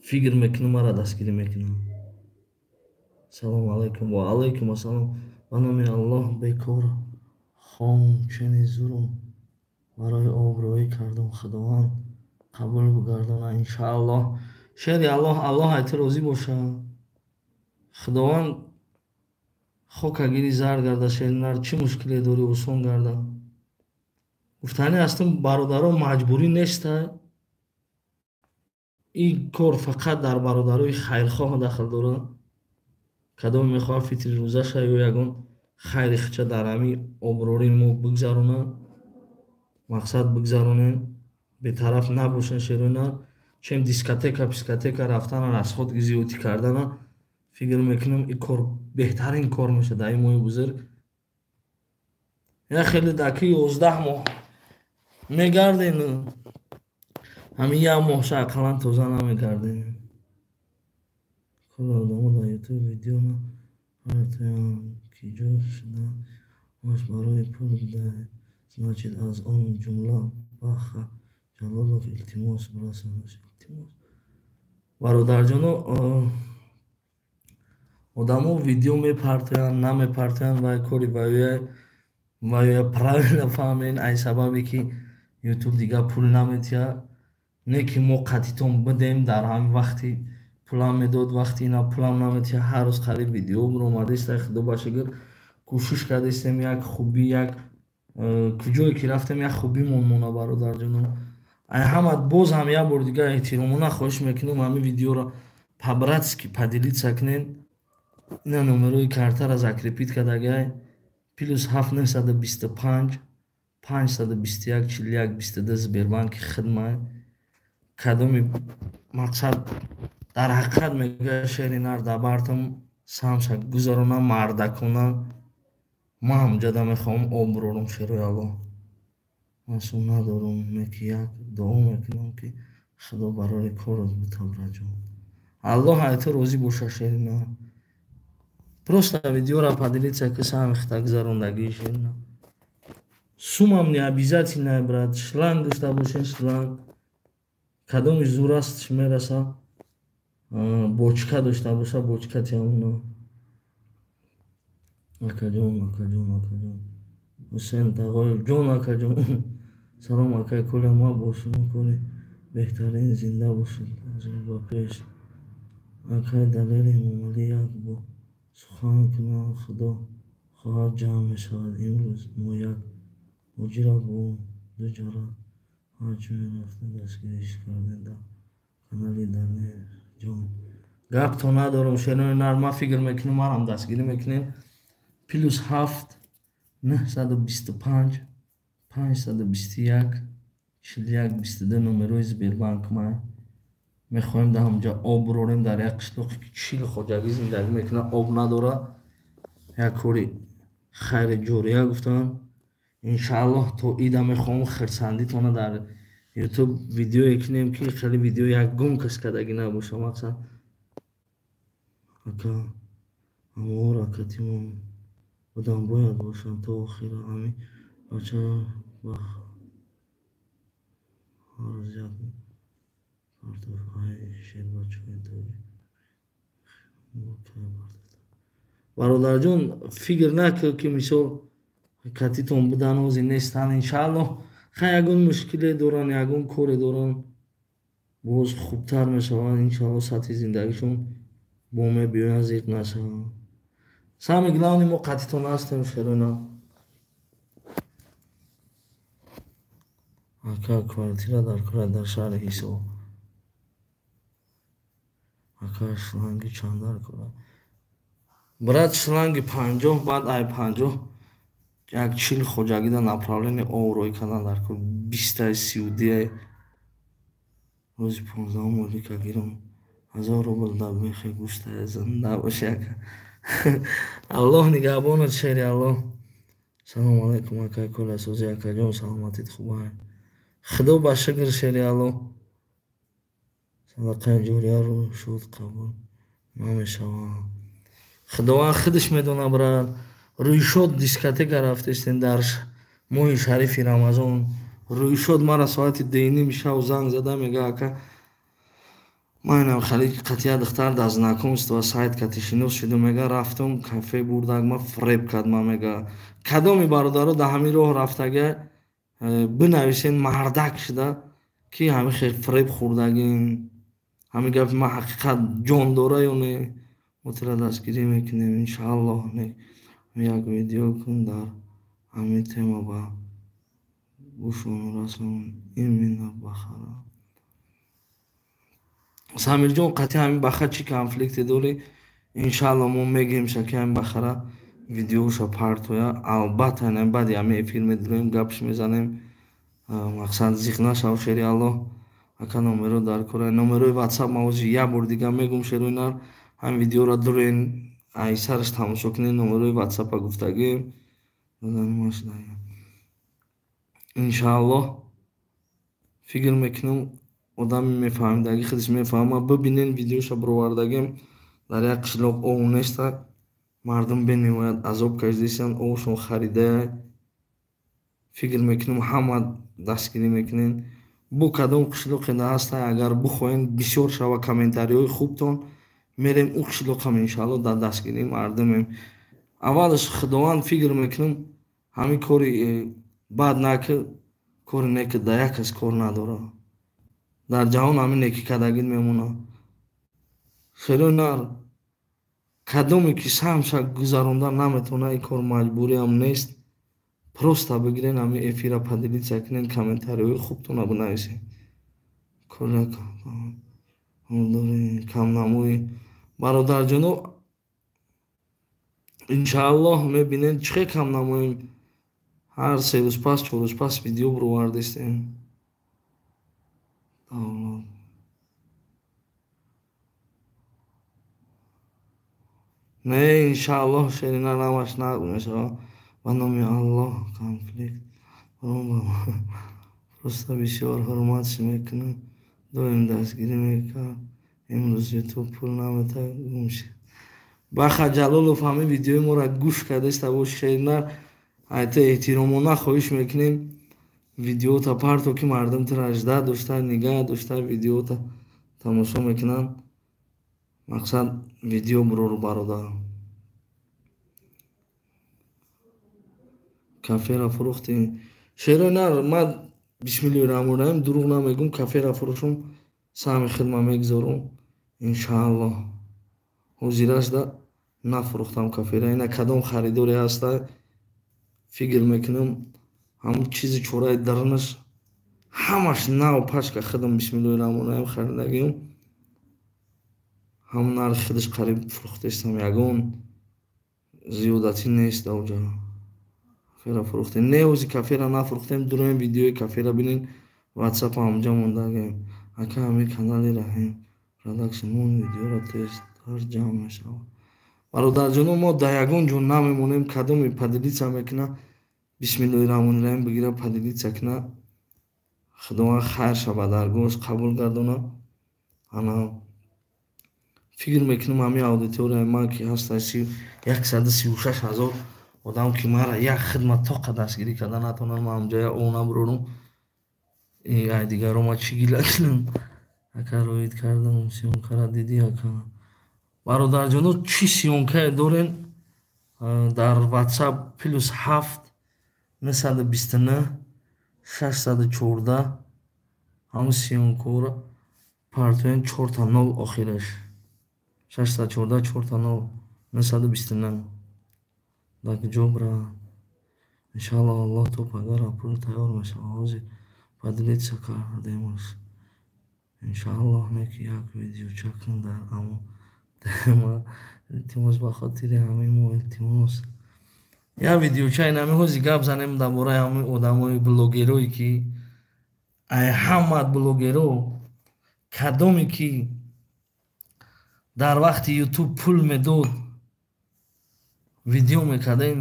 A: фикр мекунам мара дастгирӣ мекунам салому алайкум ва алайкум ассалом ба номи аллоҳ бекор хом чунин зулм барои обрӯӣ кардам худованд қабул гардона иншааллоҳ шери аллоҳ айти розӣ боша худованд хокагири зар гарда шеринар чӣ мушкиле дори осон гарда гуфтанӣ ҳастам бародаро маҷбурӣ неста ин кор фақат дар бародарои хайрхоҳ дахл дорад кадоме мехоҳад фитри рӯзаша ё ягон хайри хича дар ҳамин обрории мо бигзаронад мақсад бигзаронем бетараф набошен шерунар чем дискотека пискотека рафтана расходги зиёдӣ кардана фикр мекунам ин кор беҳтарин кор мешад дар ин моҳи бузург я хеле даки 11 моҳ мегардем ҳамин як моҳша ақаллан тоза намегардем кола одамо дар ютуб видеоно ки ҷо шуда мош барои пул бидаҳед значит аз он ҷумла баха ҷалолов илтимос расонаш илтимос бародарҷоно одамо видео мепартоянд намепартоянд вай кори вая правилно фаҳмед ай сабабе ки ютуб дига пул наметиҳад не ки мо қатитон бидем дар ҳамин вақти пулам медод вақти ина пулам наметиҳад ҳар рӯз қариб видео омадеста худо ба шукр кӯшиш кардастем як хубӣ як куҷое ки рафтем як хубимон мона бародарҷонам ай ҳамат боз ҳам як бор дига эҳтиромона хоҳиш мекунам ҳамин видеоро по-братски поделиться кунен ина номерои картара закрепит кардагай плюс 725 521 41 22 Сбербанки хидмат кадоми мақсад дар ҳақиқат мега шеринар дар бартам самша гузарона мардакона ма ҳамҷода мехоҳам оброрум шерои аллоҳ масъул надорум неки як дуо мекунам ки худо барори корот бутавраҷон аллоҳ айто розӣ боша шеринар просто видеора поделиться ки самихта гузарондагии шеринар сумам не обязательно брат шланг дошта бошен шланг кадоми зур аст мераса бочка дошта боша бочка тиамуна акаҷон ҳусен тағоев ҷон акаҷон салом акай коля ма бо шумо кори беҳтарин зинда бошед ба пеш акай далели муомилӣ як бо сухан кунам худо хоҳад ҷамъ мешавад имрӯз мо як муҷира бо ду ҷара ҳарчи мерафта дастгириш кардем дар канали даниел ҷон гапто надорам шерои нар ма фикр мекунам марам дастгирӣ мекунем плюс 7 925 521 41 22 номерои Сбербанк май мехоҳем дар ҳамҷа об рорем дар як қишлоқе ки 40 хоҷагӣ зиндагӣ мекунад об надорад як кори хайри ҷория гуфтам. Иншааллоҳ то ида мехоҳам хирсандитона дар ютуб видеое кинем, ки хеле видео ягон кас кадаги набоша. Мақсад ака аммо ракатимон одам бояд бошам то охира. Ҳамин бача ба ҳарзят партофай шер бачаи тои бародарҷон, фикр накӯ ки мисол катитон буданози нестан. Иншааллоҳ хай ягон мушкиле доран, ягон коре доран, боз хубтар мешаванд. Иншааллоҳ сатҳи зиндагишон бо мебиёяд зиқ нашаванд. Сами главни мо катитон ҳастем шерона. Ака квартира дар курад дар шаҳри Ҳисоб. Ака шланги чанд дар курад? Брат шланги 50, баъд ай 50 як 40 хоҷагида направление оврой кардан дар кур 20-32 рӯзи 15 молика гирам 1000 рубл даб мехе гӯшта зинда боши ака. Аллоҳ нигаҳбонат шери Аллоҳ. Салому алайкум акай кӯласӯзи акаҷон, саломатит хубай? Худо ба шукр шери Аллоҳ. Садақаи ҷорияро шуд қабул намешавад. Худованд худаш медона брат. Рӯйшод дискотека рафтестем дар моҳи шарифи Рамазон. Рӯйшод мара соати 2:30 шаб занг зада мега ака майнам халик қатия духтар дар знакомство сайт катишинос шуду мега рафтам кафе бурдаг ма фреб кад ма мега кадоми бародаро да ҳамин роҳ рафтага бинависен мардак шуда ки ҳамин хел фреб хӯрдагин ҳамин гапи ма ҳақиқат ҷон дора ё не мотира дастгирӣ мекунем. Иншааллоҳ як видео кун дар ҳамин тема ба гӯшон расон имина бахара. Самирҷон қатъи ҳамин баха чӣ конфликте дори? Иншааллоҳ мо мегемша ки ҳамин бахара видеоша партоя. Албатта баъди ҳамин эфир медурем гапш мезанем. Мақсад зиқ нашав шери Аллоҳ. Ака номеро дар кора номерои WhatsApp ма ози як бор дига мегум шерӯйнар ҳам видеоро дурен ай сараш тамошо кунед. Номерои WhatsApp-а гуфтагем иншааллоҳ фикр мекунам одами мефаҳмидаги худаш мефаҳма бибинен видеоша бировардагем дар як қишлоқ ов неста мардум бенамояд азоб кашидасан овшон харида фикр мекунам ҳама дастгирӣ мекунен. Бу кадом қишлоқе да ҳаста агар бихоҳен бисёр шава комментариҳои хубтон мерем у қишлоқам иншааллоҳ дар дастгирии мардумем. аввалаш худованд фикр мекунам ҳамин кори бад накард кори некард да як кас кор надорад. Дар ҷаҳон ҳамин неки кардагӣ мемона. шерӯи нар кадоме ки саҳмша гузарондан наметавона ин кор маҷбуриам нест. Просто бигирен ҳамин эфира падилитсия кунен комментариҳои хубтона бинависен. камнамои бародарҷоно иншааллоҳ мебинед чихе камнамоим ҳар 3 рӯз пас 4 рӯз пас видео бировардистем. Не иншааллоҳ шерина намаш намешавад ба номи Аллоҳ конфликт просто бисёр ҳурматш мекунам доим дастгирӣ мекард имрӯз ютуб пул наметавад гумши баха ҷалолов ҳамин видеои моро гӯш кардаиста бо шеринар айта эҳтиромона хоҳиш мекунем видеота парто ки мардум тира ажда дошта нигаҳ дошта видеота тамошо мекунанд. Мақсад видео бурору бародар кафера фурӯхтем шерои нар ман бисмиллоҳи раҳмони раҳим дурӯғ намегум кафера фурӯшум саҳми хидма мегузорум иншааллоҳ ҳозир аста нафурӯхтам кафера ина кадом харидоре ҳаста фикр мекунам ҳамун чизи чораи дарнаш ҳамаш нав пачка худам бисмиллоҳи раҳмони раҳим харидагиам ҳамун нархи худаш қариб фурӯхтестам ягон зиёдатӣ нест оҷа кафера фурӯхтем не ози кафера нафурӯхтем дураем видеои кафера бинен WhatsApp ҳамҷа мондагем ака ҳамин канали раҳим продакшн он видеоро тезтар ҷамъ мешавад бародарҷоно, мо да ягон ҷо намемонем, кадоме падилитса мекуна, бисмиллоҳирраҳмонирраҳим бигира падилитса куна, худованд хайр шаба даргоҳаш қабул гардона. ана фикр мекунам ҳамин аудиторияи ман ки ҳасташ 136,000 одам ки мара як хидмат тоқа дастгирӣ карда натонам, ман ҳамҷа як о набурорум. ай дигаро ма чӣ гила кунам? Ака роид кардам, сиёнкара дидӣ ака. бародарҷоно, чӣ сиёнкае дорен дар WhatsApp +7 929 614 ҳамн сиёнкора партоян 4 охираш 614 4 929 дакҷо бра. иншаллоҳ аллоҳ то пагара пул тайёр мешава, ҳозир падилитса кардемаш. иншаллоҳ неки як видеоча кун дар амо дема илтимос ба хотири ҳамин мо илтимос як видеоча инами ҳозир гап занем дар бораи ҳамин одамои блогерое ки ай ҳамат блогеро кадоме ки дар вақти ютуб пул медод видео мекардем,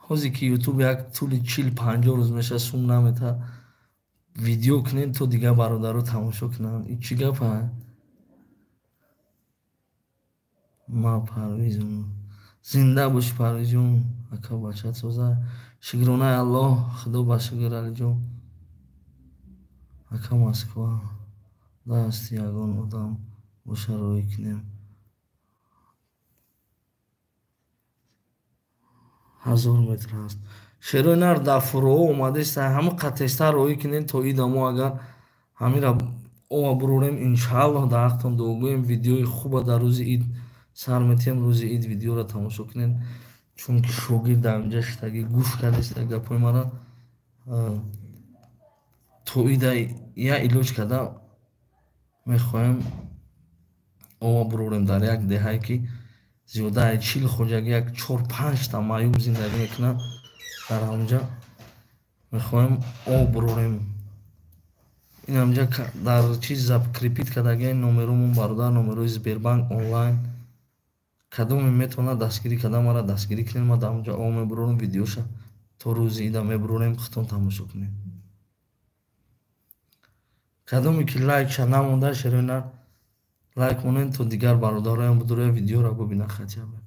A: ҳозир ки ютуб як тӯли 40-50 рӯз меша сум намета видео кунем то дигар бародаро тамошо кунанд. ин чӣ гапа? ма парвизм зинда бош парвизҷон, ака бачат соза шукронаи аллоҳ, худо ба шукр алиҷон. ака Москва дасти ягон одам боша роӣ кунем 1000 метр аст. шерои нар дар фуруо омадест, ҳама қатъестар роӣ кунем то идамо агар ҳамира ова бурорем, иншааллоҳ дар ҳақтон дуогӯем видеои хуба дар рӯзи ид сар метем, рӯзи ид видеоро тамошо кунем, чунки шогирд дар инҷа шитагӣ гӯш кардест гапои мара. то ида як илоҷ карда мехоҳем ова бурорем дар як деҳае ки зиёда 40 хоҷагӣ як 4-5 та маъюб зиндагӣ мекунад, дар ҳамҷа мехоҳем об бурорем. ин ҳамҷа дар чиз крипит кардагиаи номеромон бародар, номерои Сбербанк онлайн, кадоме метавонад дастгирӣ карда мара дастгирӣ кунем. ма дар ҳамҷа об мебурорем, видеоша то рӯзи ида мебурорем, худтон тамошо кунем. кадоме ки лайкша намонда, шерои нар лайк монем то дигар бародароям будуроя видеоро бубинад. хотя бы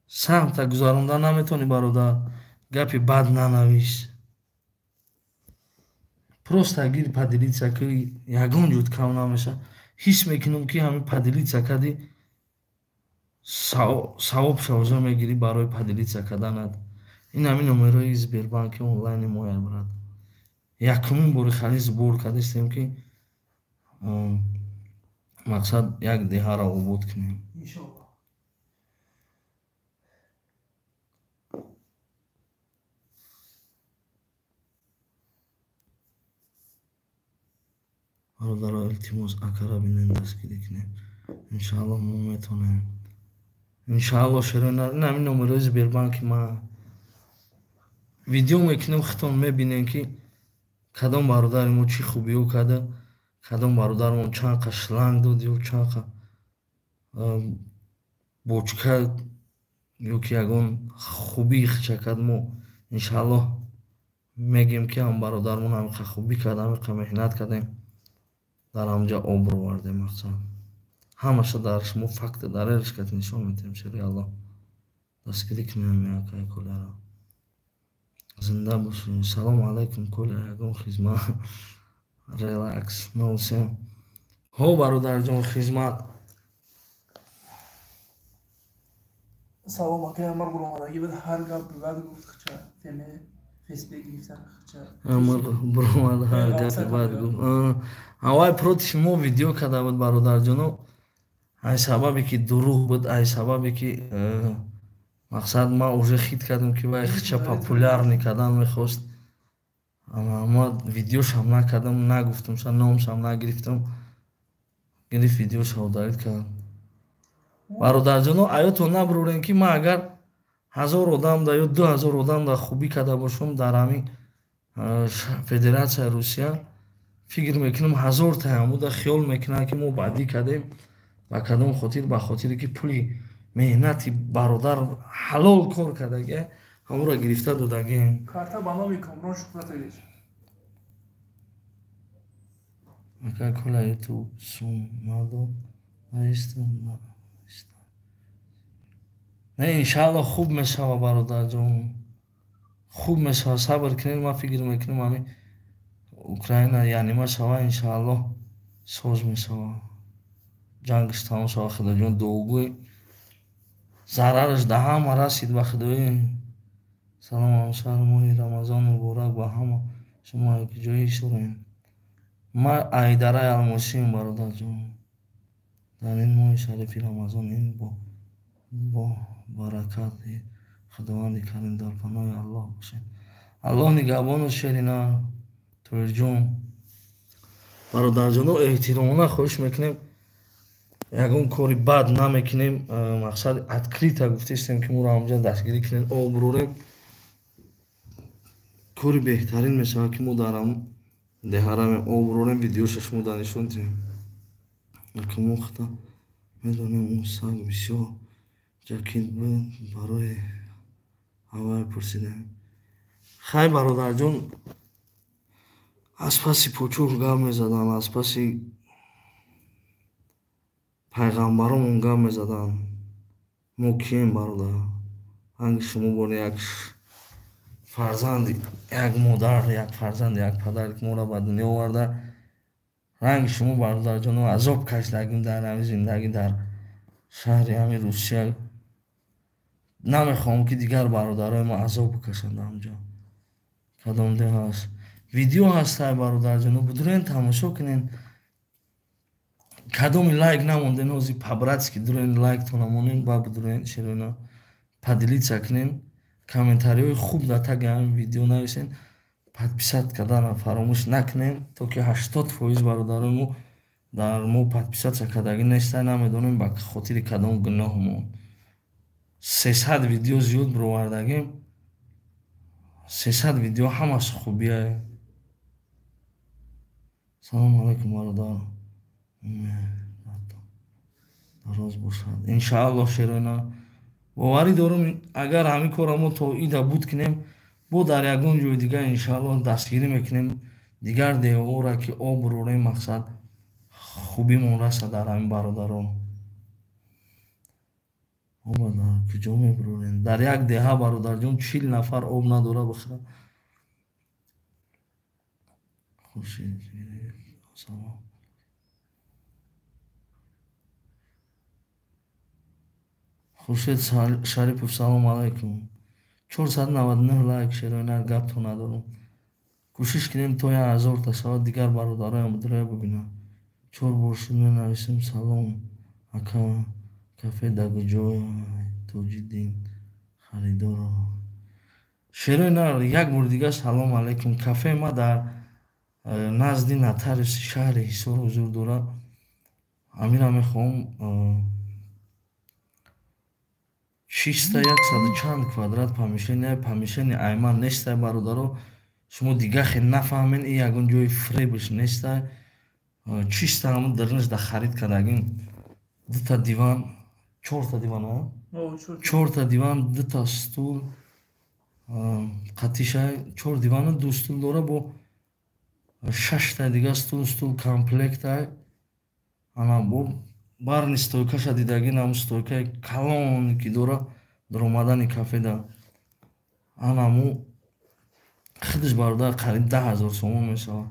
A: самта гузаронда наметавонӣ бародар, гапи бад нанавис, просто агир падилитса ки ягон ҷуд кам намеша. ҳис мекунам ки ҳамин падилитса кади савоб шавоза мегирӣ барои падилитса карданат. ин ҳамин номерои Сбербанки онлайни моя брат. якумин бори халис сбор кардастем ки мақсад як деҳаро обод кунем.
B: иншаллоҳ.
A: бародаро илтимос акара бинем дастгирӣ кунем. иншааллоҳ мо метонем. иншааллоҳ шерои нар ин ҳамин номерои Сбербанки ма видео мекунем, худтон мебинем ки кадом бародари мо чӣ хубиҳо карда, кадом бародармон чанқа шланг дод ё чанқа бочка ё ки ягон хубии хича кард. мо иншааллоҳ мегем ки ҳам бародармон ҳамиқа хубӣ карда, ҳамиқа меҳнат кардем, дар ҳамҷа обро вардем. мақсад ҳамаша дар шумо факти дар эришкат нишон медиҳем. шерои аллоҳ дастгирӣ кунем якай кӯляро. зинда бошем. салому алайкум кӯля ягон хизмат релакс мавсем. ҳо бародарҷон хизмат.
B: салом ака амар буромадагӣ бад ҳар гап бад гуфт хча феме фейсбук гирифта хча
A: амар буромад ҳар гапи бад гуфт. аввал против мо видео карда буд бародарҷоно, ай сабабе ки дурӯғ буд, ай сабабе ки мақсад ма уже хит кардам ки вай хча популярни кардан мехост. ама видеошам накардам, нагуфтамша, номшам нагирифтам, гирифт видеоша удалит кард. бародарҷоно, аётон набурорем ки ма агар 1000 одам да ё 2000 одам да хубӣ карда бошам дар ҳамин федератсияи Русия, фикр мекунам 1000 таям буда хиёл мекунам ки мо баъдӣ кардем ба кадом хотир, ба хотире ки пули меҳнати бародар ҳалол кор кардаги ҳамуро гирифта додагем.
B: Карта ба номи Комрон Шухратович.
A: Ака кулаи ту сум надо аистам. Не, иншалло хуб мешава бародарҷон. Хуб мешава, сабр кунед, ман фикр мекунам ҳамин Украина янима шава, иншалло соз мешава. Ҷангаш тамом шава, Худоҷон дуогӯй. Зарараш да ҳама расид ба Худоӣ. Салом ҳамшаҳр, моҳи Рамазон муборак ба ҳама шумо ки ҷои шурем. Ман Айдараи Алмосиам бародарҷон. Дар ин моҳи шарифи Рамазон ин бо баракати Худованди Карим дар паноҳи Аллоҳ бошед. Аллоҳ нигаҳбону шерина Тоҳирҷон. Бародарҷоно эҳтиромона хоҳиш мекунем ягон кори бад намекунем. Мақсад открита гуфтаистем ки моро ҳамҷа дастгирӣ кунем, обурорем. Кори беҳтарин мешавад ки мо дар деҳарамем обурорем, видеоша шумо нишон диҳем. Акамохта медонем он саг бисёр ҷакид буд, барои ҳавай пурсидем. Хай бародарҷон, аз паси почӯҳ гап мезаданд, аз паси пайғамбаромон гап мезаданд. Мо кием бародар? Ҳанги шумо бор як фарзанди як модар, як фарзанди як падар ки моро ба дунё оварда, ранги шумо бародарҷоно азоб кашидагим дар ҳамин зиндагӣ дар шаҳри ҳамин Русия. Намехоҳам ки дигар бародарои мо азоб бикашанд ҳамҷо. Кадом деҳ ҳаст? Видео ҳастай бародарҷоно, бидурен тамошо кунен. Кадоми лайк намонден ҳози по-братски дурен лайктон намонен, ба бидурен широина поделиться кунен. Комментариҳои хуб дар таги ҳамин видео нависен. Подписат карданро фаромӯш накунем, то ки 80% бародарои мо дар мо подписатсия кардагӣ нестай, намедонем ба хотири кадом гуноҳмон. 300 видео зиёд бировардагем. 300 видео ҳамаш хубияе. Салом алайкум бародар. Дароз бошад. Иншааллоҳ широина. Боварӣ дорам агар ҳамин кора мо то ида буд кунем, бо дар ягон ҷои дигар иншааллоҳ дастгирӣ мекунем. Дигар деҳора ки обурорем, мақсад хубимон расад дар ҳамин бародарон. Оба дар куҷо мебурорем? Дар як деҳа бародарҷон 40 нафар об надора бихӯрад. Хуршед салом. Хуршед Шарипов салом алайкум. 499 лайк широина гапто надорам. Кӯшиш кунем то 1000 та шавад, дигар бародароям бидурая бибинам. 4 бор шуд менависем салом ака кафе дагуҷой Тоҷиддин харидор. Широина як бор дигар салом алайкум. Кафе ма дар назди нотариуси шаҳри Ҳисор ҳузур дорад. Амира мехоҳам 600 чанд квадрат помещение айман нестай бародаро. Шумо дигахе нафаҳмен, ин ягон ҷои фребиш нестай. Чиста ҳамн дирниш да харид кардагим. 2 та диван, 4 та диван, 4 та диван, 2 та стул, қатишай 4 дивану 2 стул дора, бо 6 та дига стул комплектай. Ана бо барни стойкаша дидагин, ҳамн стойкаи калоне ки дора дар омадани кафе да. Анаму худаш бародар қариб 10,000 сомон мешавад.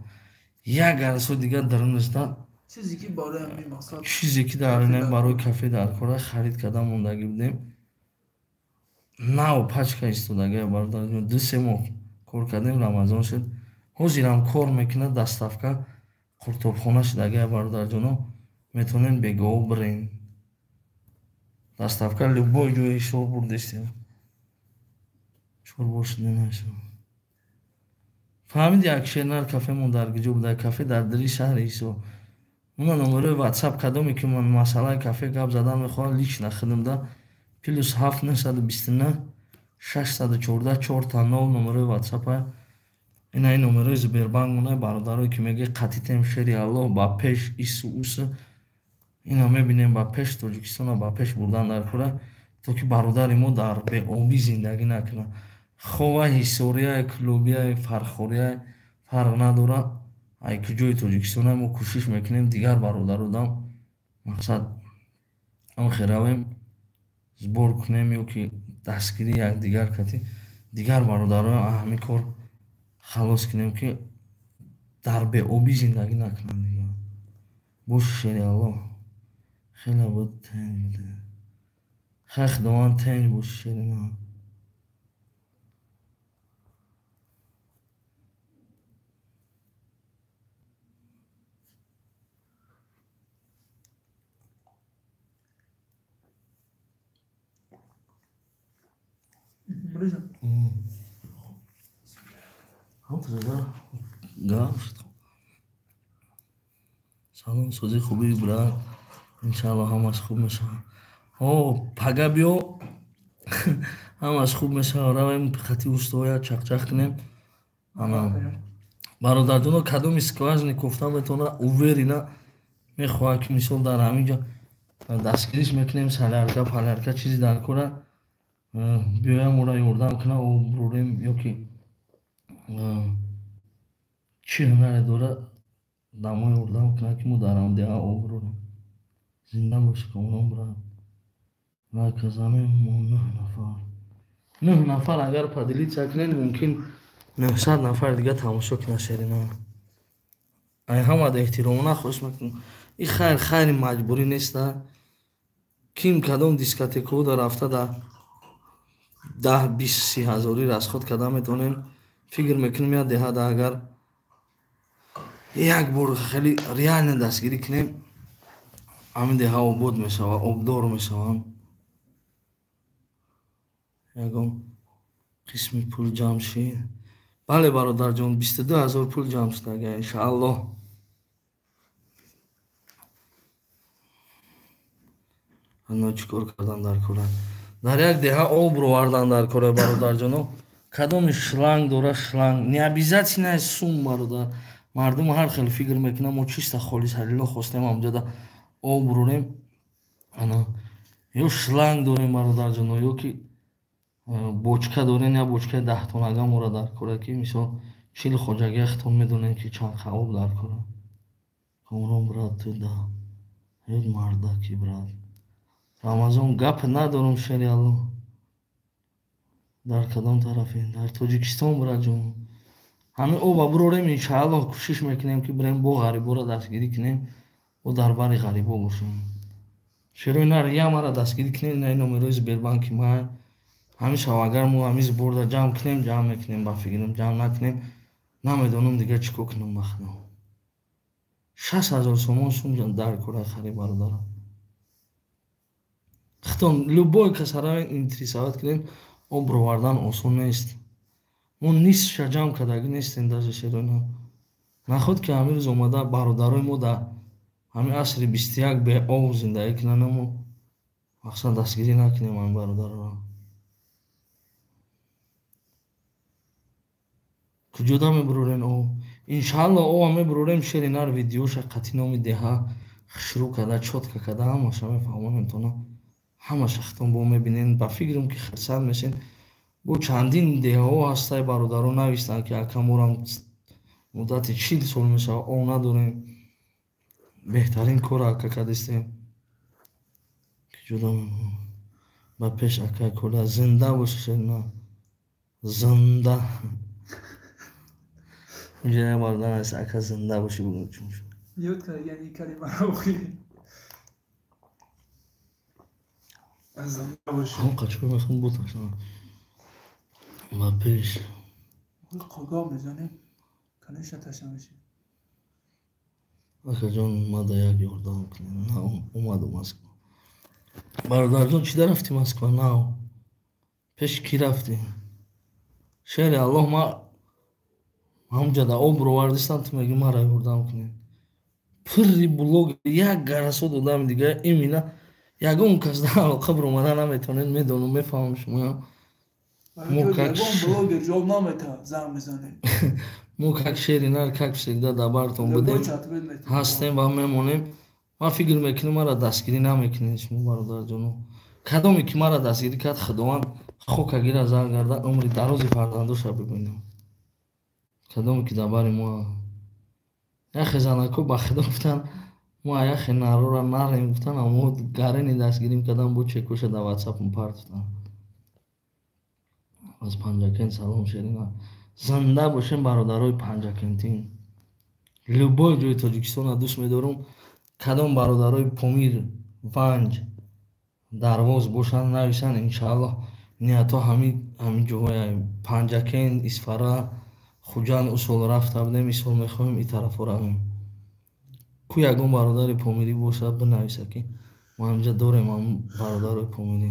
A: Як гарсо дигар дарнишда
B: чизе ки барои ҳамин мақсад,
A: чизе ки дар барои кафе дар кора харид карда мондагӣ будем. Нав пачка истодагия бародар 2-3 моҳ кор кардем, Рамазон шуд. Ҳозирам кор мекунад даставка қуртобхона шудагия бародарҷоно. Метавонем бегаҳо бирем. Доставка любой ҷои Ҳисор бурдистем. 4 бор шуд менависем. Фаҳмид як шернар кафемон дар куҷо буда? Кафе дар дили шаҳри Ҳисор. Муна номерои WhatsApp кадоме ки ман масъалаи кафе гап задан мехоҳам лично хидмда +7 929 614 490 номерои WhatsApp. Ина ин номерои Сбербанк муна бародарое ки меге қатитем шери Аллоҳ ба пеш ису уса. Ина мебинем ба пеш Тоҷикистона ба пеш бурдан дар кора. то ки бародари мо дар беобӣ зиндагӣ накунад. Хова ҳисорияе, клубияе, фархорияе фарқ надорад. Ай куҷои Тоҷикистонае мо кӯшиш мекунем дигар бародародам мақсад охир равем збор кунем ё ки дастгири якдигар кати дигар бародароям ҳамин кор халос кунем ки дар беобӣ зиндагӣ накунанд дигар. Бош шери Аллоҳ. Хеле буд танҷ буде. Хай худованд танҷ боши шери ман. Салом сози хуби брат. Иншаллоҳ ҳамаш хуб мешавад. Пага биё. Ҳамаш хуб мешавад. Равем хати устоя чақчақ кунем. Бародарҷоно кадоми скважини кофта метавонад уверина мехоҳад ки мисол дар ҳамин ҷо дастгириш мекунем солярка палярка чизи дар кора биёям моро ёрдам кунад об бурем ё ки чӣ ҳунаре дорад дамо ёрдам кунад ки мо дар ҳамдига об бурем. Зинда боши комрон брат. Лайка занем мо 9 нафар агар поделиться кунем мумкин 900 нафар дига тамошо кунад шери ман. Ай ҳамад эҳтиромона хоҳиш мекунам. И хайри маҷбурӣ неста. Ким кадом дискотекаҳода рафта дар 10-20 ҳазорӣ расход карда метавонем. Фикр мекунем як деҳада агар як бор хеле реально дастгирӣ кунем ҳамин деҳа обод мешавад, обдор мешаванд. Ягон қисми пул ҷамъ шид. Бале бародарҷон 22 000 пул ҷамъ шуд ага иншааллоҳ. ано чӣ кор кардан дар кора? Дар як деҳа об ровардан дар кора бародарҷоно. Кадоми шланг дора шланг. Не обязательно сум бародар. Мардум ҳар хел фикр мекунад мо чиста холис ҳалило хостем ҳамҷода об бурем. Ано ё шланг дорем бародарҷоно ё ки бочка дорем я бочкаи 10 тонага мора дар кора ки мисол 40 хоҷагиахтон медонем ки чанқа об дар кора. Комрон брат ту да ҳед мардаки брат. Рамазон гап надорум шери Аллоҳ. Дар кадом тарафе? Дар Тоҷикистон братҷон. Ҳамин оба бурорем иншааллоҳ кӯшиш мекунем ки бирем бо ғариборо дастгирӣ кунем. Бо дар бари ғарибо бошем. Шерои нар я мара дастгирӣ кунем на номерои Сбербанки май. Ҳамиша агар мо ҳамин зборда ҷамъ кунем ҷамъ мекунем ба фикрам ҷамъ накунем намедонам дига чӣ кор кунам ба худо. 6000 сомон сум дар кора хариб бародарам. Хитон любой касара интересовать кунем об ровардан осон нест. мо нисфша ҷамъ кардагӣ нестем даже шерои нар. Наход ки ҳамин рӯз омада бародарои мо дар ҳамин асри 21 бе об зиндагӣ кунанд мо мақсад дастгирӣ накунем ҳамин бародароро. куҷода мебурорем об? Иншааллоҳ оба мебурорем шери нар видеоша қати номи деҳа хушрӯ карда чотка карда ҳамаша мефаҳмонем то на ҳамаша хитон бо мебинем ба фикрам ки хирсанд мешен. Бо чандин деҳаҳо ҳастай бародаро навистанд ки ака морам муддати 40 сол мешава об надорем. Беҳтарин кора ака кардистем. Куҷода мебурорем? Ба пеш ака кода зинда боши шери нар. Зинда. Ҷая бардан аст ака зинда боши бугум чун шуд.
B: Ёд кард яъни калимаро охир. Зинда боши.
A: Ҳам қачко мехом буташ. Ба пеш.
B: Қогом мезанем. Конечно ташам боши.
A: Акаҷон мада як ёрдам кунем. На омаду Москва. Бародарҷон чӣ да рафти Москва? На пеш ки рафтӣ? Шери Аллоҳ ма ҳамҷода об ровардистам ту меги мара ёрдам кунем. Пирри блог як гарасо додам дига имина ягон кас дар алоқа биромада наметавонед медонам мефаҳмам шумо.
B: блогер ҷавоб наметавад зам мезанем.
A: Мо как шери нар как всегда да бартон будем ҳастем ва мемонем. Ман фикр мекунем мара дастгирӣ намекунед шумо бародарҷоно. кадоме ки маро дастгирӣ кард худованд хока гира зар гарда умри дарози фарзандоша бибинем. Кадоме ки дар бари мо яхе занако ба худо гуфтанд мо яхе нарора нарем гуфтанд мо гарини дастгирим кардам бо чекуша дар ватсапм партофтанд. аз Панҷакент салом шерина. Занда бошем бародарои панҷакентӣ. Любой ҷои Тоҷикистона дӯст медорум. Кадом бародарои Помир, Ванҷ, Дарвоз бошанд нависанд иншааллоҳ ниятҳо ҳамин ҷоҳоя Панҷакент, Исфара, Хуҷанд усол рафта будем, исол мехоҳем ин тарафо равем. Ку ягон бародари Помирӣ бошад бинависа ки мо ҳамҷа дорем ҳам бародарои Помирӣ.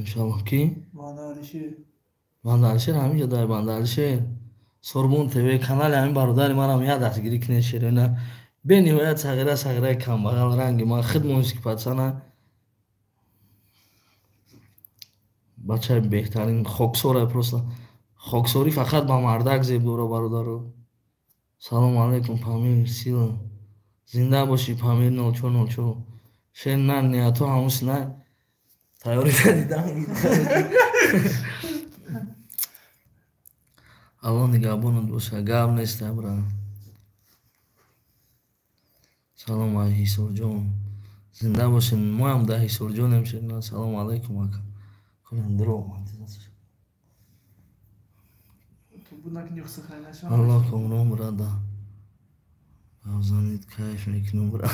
A: Иншааллоҳ ки Бандаалишер ҳаминҷа дар Бандаалишер Сорбон ТВ канали ҳамин бародари манам я дастгирӣ кинед шерина бениҳоят сағираи камбағал ранги ман хидмонис ки патсана бачаи беҳтарин хоксора просто хоксорӣ фақат ба мардак зеб дора бародаро. Салому алайкум Памир сила зинда бошӣ Памир 0404 шерина ниятҳо ҳамус на тайёри дидам Аллоҳ нигаҳбонат бошад гап нест абра. Салом ай Ҳисорҷон зинда бошед моам да Ҳисорҷонем шерина. Салому алайкум ака Аллоҳ комрон брада гавзанид кайф мекунум бра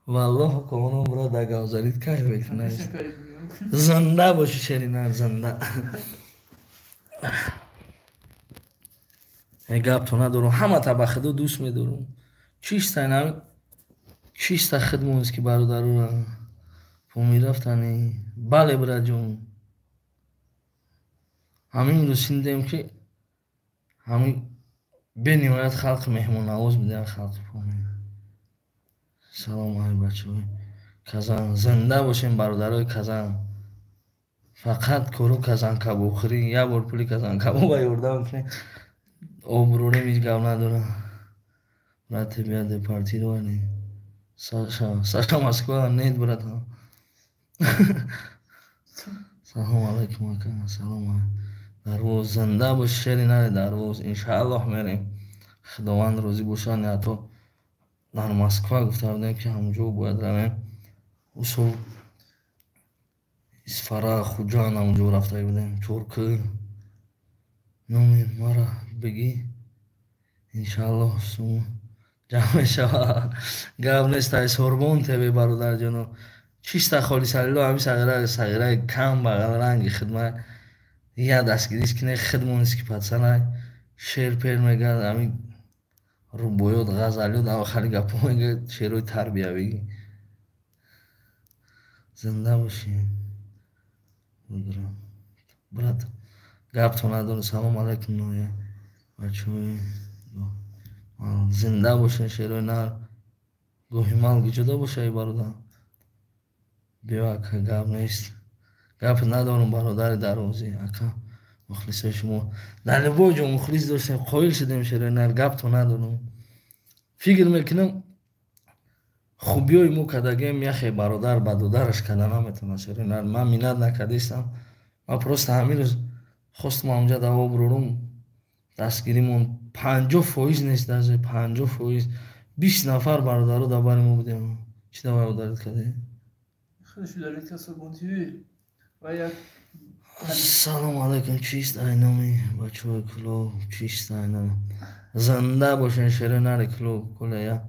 A: валлоҳ комрон брада гавзанид кайф мекунам. Занда боши шерина занда. Гапто надорум ҳамата ба худо дӯст медорум. Чиста хидмонис ки бародарора Помир рафтани бале браҷон ҳамин рӯз шинидем ки ҳамин бениҳоят халқи меҳмоннавоз буданд халқи Помир. Салом ай бачаҳои Казан занда бошем бародарои Казан. Фақат кору Казан кабобхӯрӣ як бор пули Казан кабоб аёрдам ки обрӯрем ҳеҷ гап надорам. Брат бия депортировани Саша Москва нет брата. Салом алайкум ака салом ай Дарвоз занда бош шерина Дарвоз иншааллоҳ мерем худованд розӣ бошад ниятҳо дар Москва гуфта будем ки ҳамҷо бояд равем усол Исфара Хуҷанд ҳамҷо рафтаи будем Чоркӯ номи мара бигӣ иншааллоҳ сум ҷамъ мешавад гап нест. ай Сорбон ТВ бародарҷоно чиста холисалло ҳамин сағираи кам бағал ранги хидмат я дастгирис кине хидмонис ки патсанай шер пер мегӯяд ҳамин рубоёт ғазалиёт авахари гапҳо мегӯяд шеърои тарбиявӣ. Зинда бошӣ брат гапто надорам. Салом алайкум ноя бачаҳои зинда бошед шерои нар гоҳи малги ҷудо бошаи бародар биё ака гап нест гап надорум бародари Дарвозӣ ака мухлисои шумо дар любой ҷо мухлис доштем қоил шудем шерои нар гапто надорум фикр мекунам хубиёи мо кардагем яхе бародар ба додараш карда наметавонад шерои нар ман миннат накардистам ман просто ҳамин рӯз хостум ҳамҷа да обрӯрум дастгиримон 50% нест даже 50% 20 нафар бародаро дар бари мо будем. Чӣ давай ударид кардем? Салом алайкум чист ай номи бачаҳои клуб чист ай номи занда бошен шерои нари клуб кулая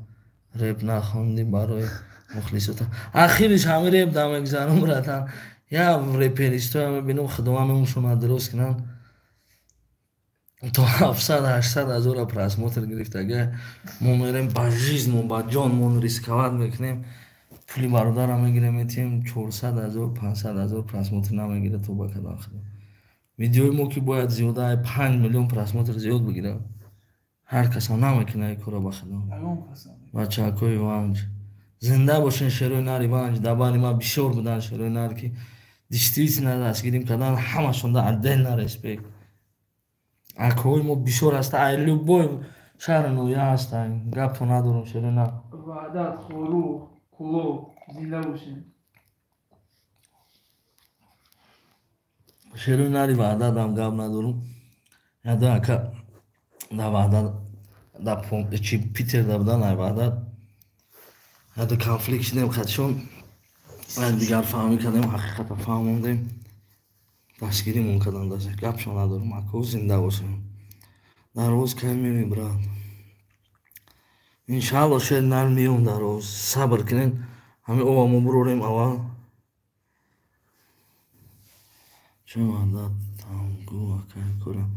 A: реп нахонди барои мухлисота ахириш ҳами реп дамегзарум ратан я реперистоя мебинам худованд умшона дуруст кунанд то 700-800 ҳазора просмотр гирифтага мо мерем ба жизнмон ба ҷонмон рисковат мекунем пули бародара мегирем метим 400,000-500,000 просмотр намегира то ба кадом худо видеои мо ки бояд зиёда 5 миллион просмотр зиёд бигира ҳар каса намекуна ин кора ба худо бачакои Ванҷ зинда бошен шерои нари Ванҷ дар бари ман бисёр буданд шерои нар ки действительно дастгирим кардан ҳамашон да отдельно респект акҳои мо бисёр ҳаста ай любой шаҳри ноҳия ҳастанд гапто надорум шерои нар Ваҳдат Холу Куло
B: زنده باشین.
A: شروع نری وعده دام گاب ندارم. یادا که دا وعده دا چی پیتر دا بودن ای وعده یادا کنفلیکت نیم خدشون دیگر فهمی کردیم حقیقت فهموندیم دستگیری مون کردن دست گپشون ندارم اکو زنده باشیم در روز که میریم برات انشالله شاید نمیون در روز صبر کنین همین اوامو بروریم اول چون وعدت تامگو اکای کنم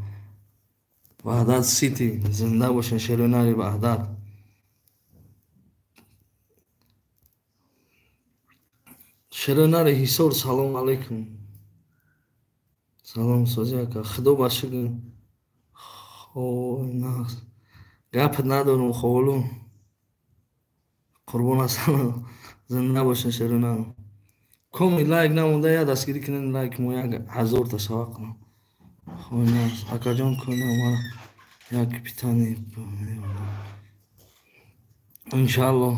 A: وعدت سیتی زنده باشین شروع نری وعدت شروع نری حسور سلام علیکم سلام سازی اکا خدا باشی خوی ناس گپت ندارم خوالو قربون هستم زنده باشین شروع نرم کمی لایک نمونده یا دستگیری کنین لایک مو یک 1000 تا سوا کنم خوی ناس اکا جان کنه مرا یک پیتانی انشالله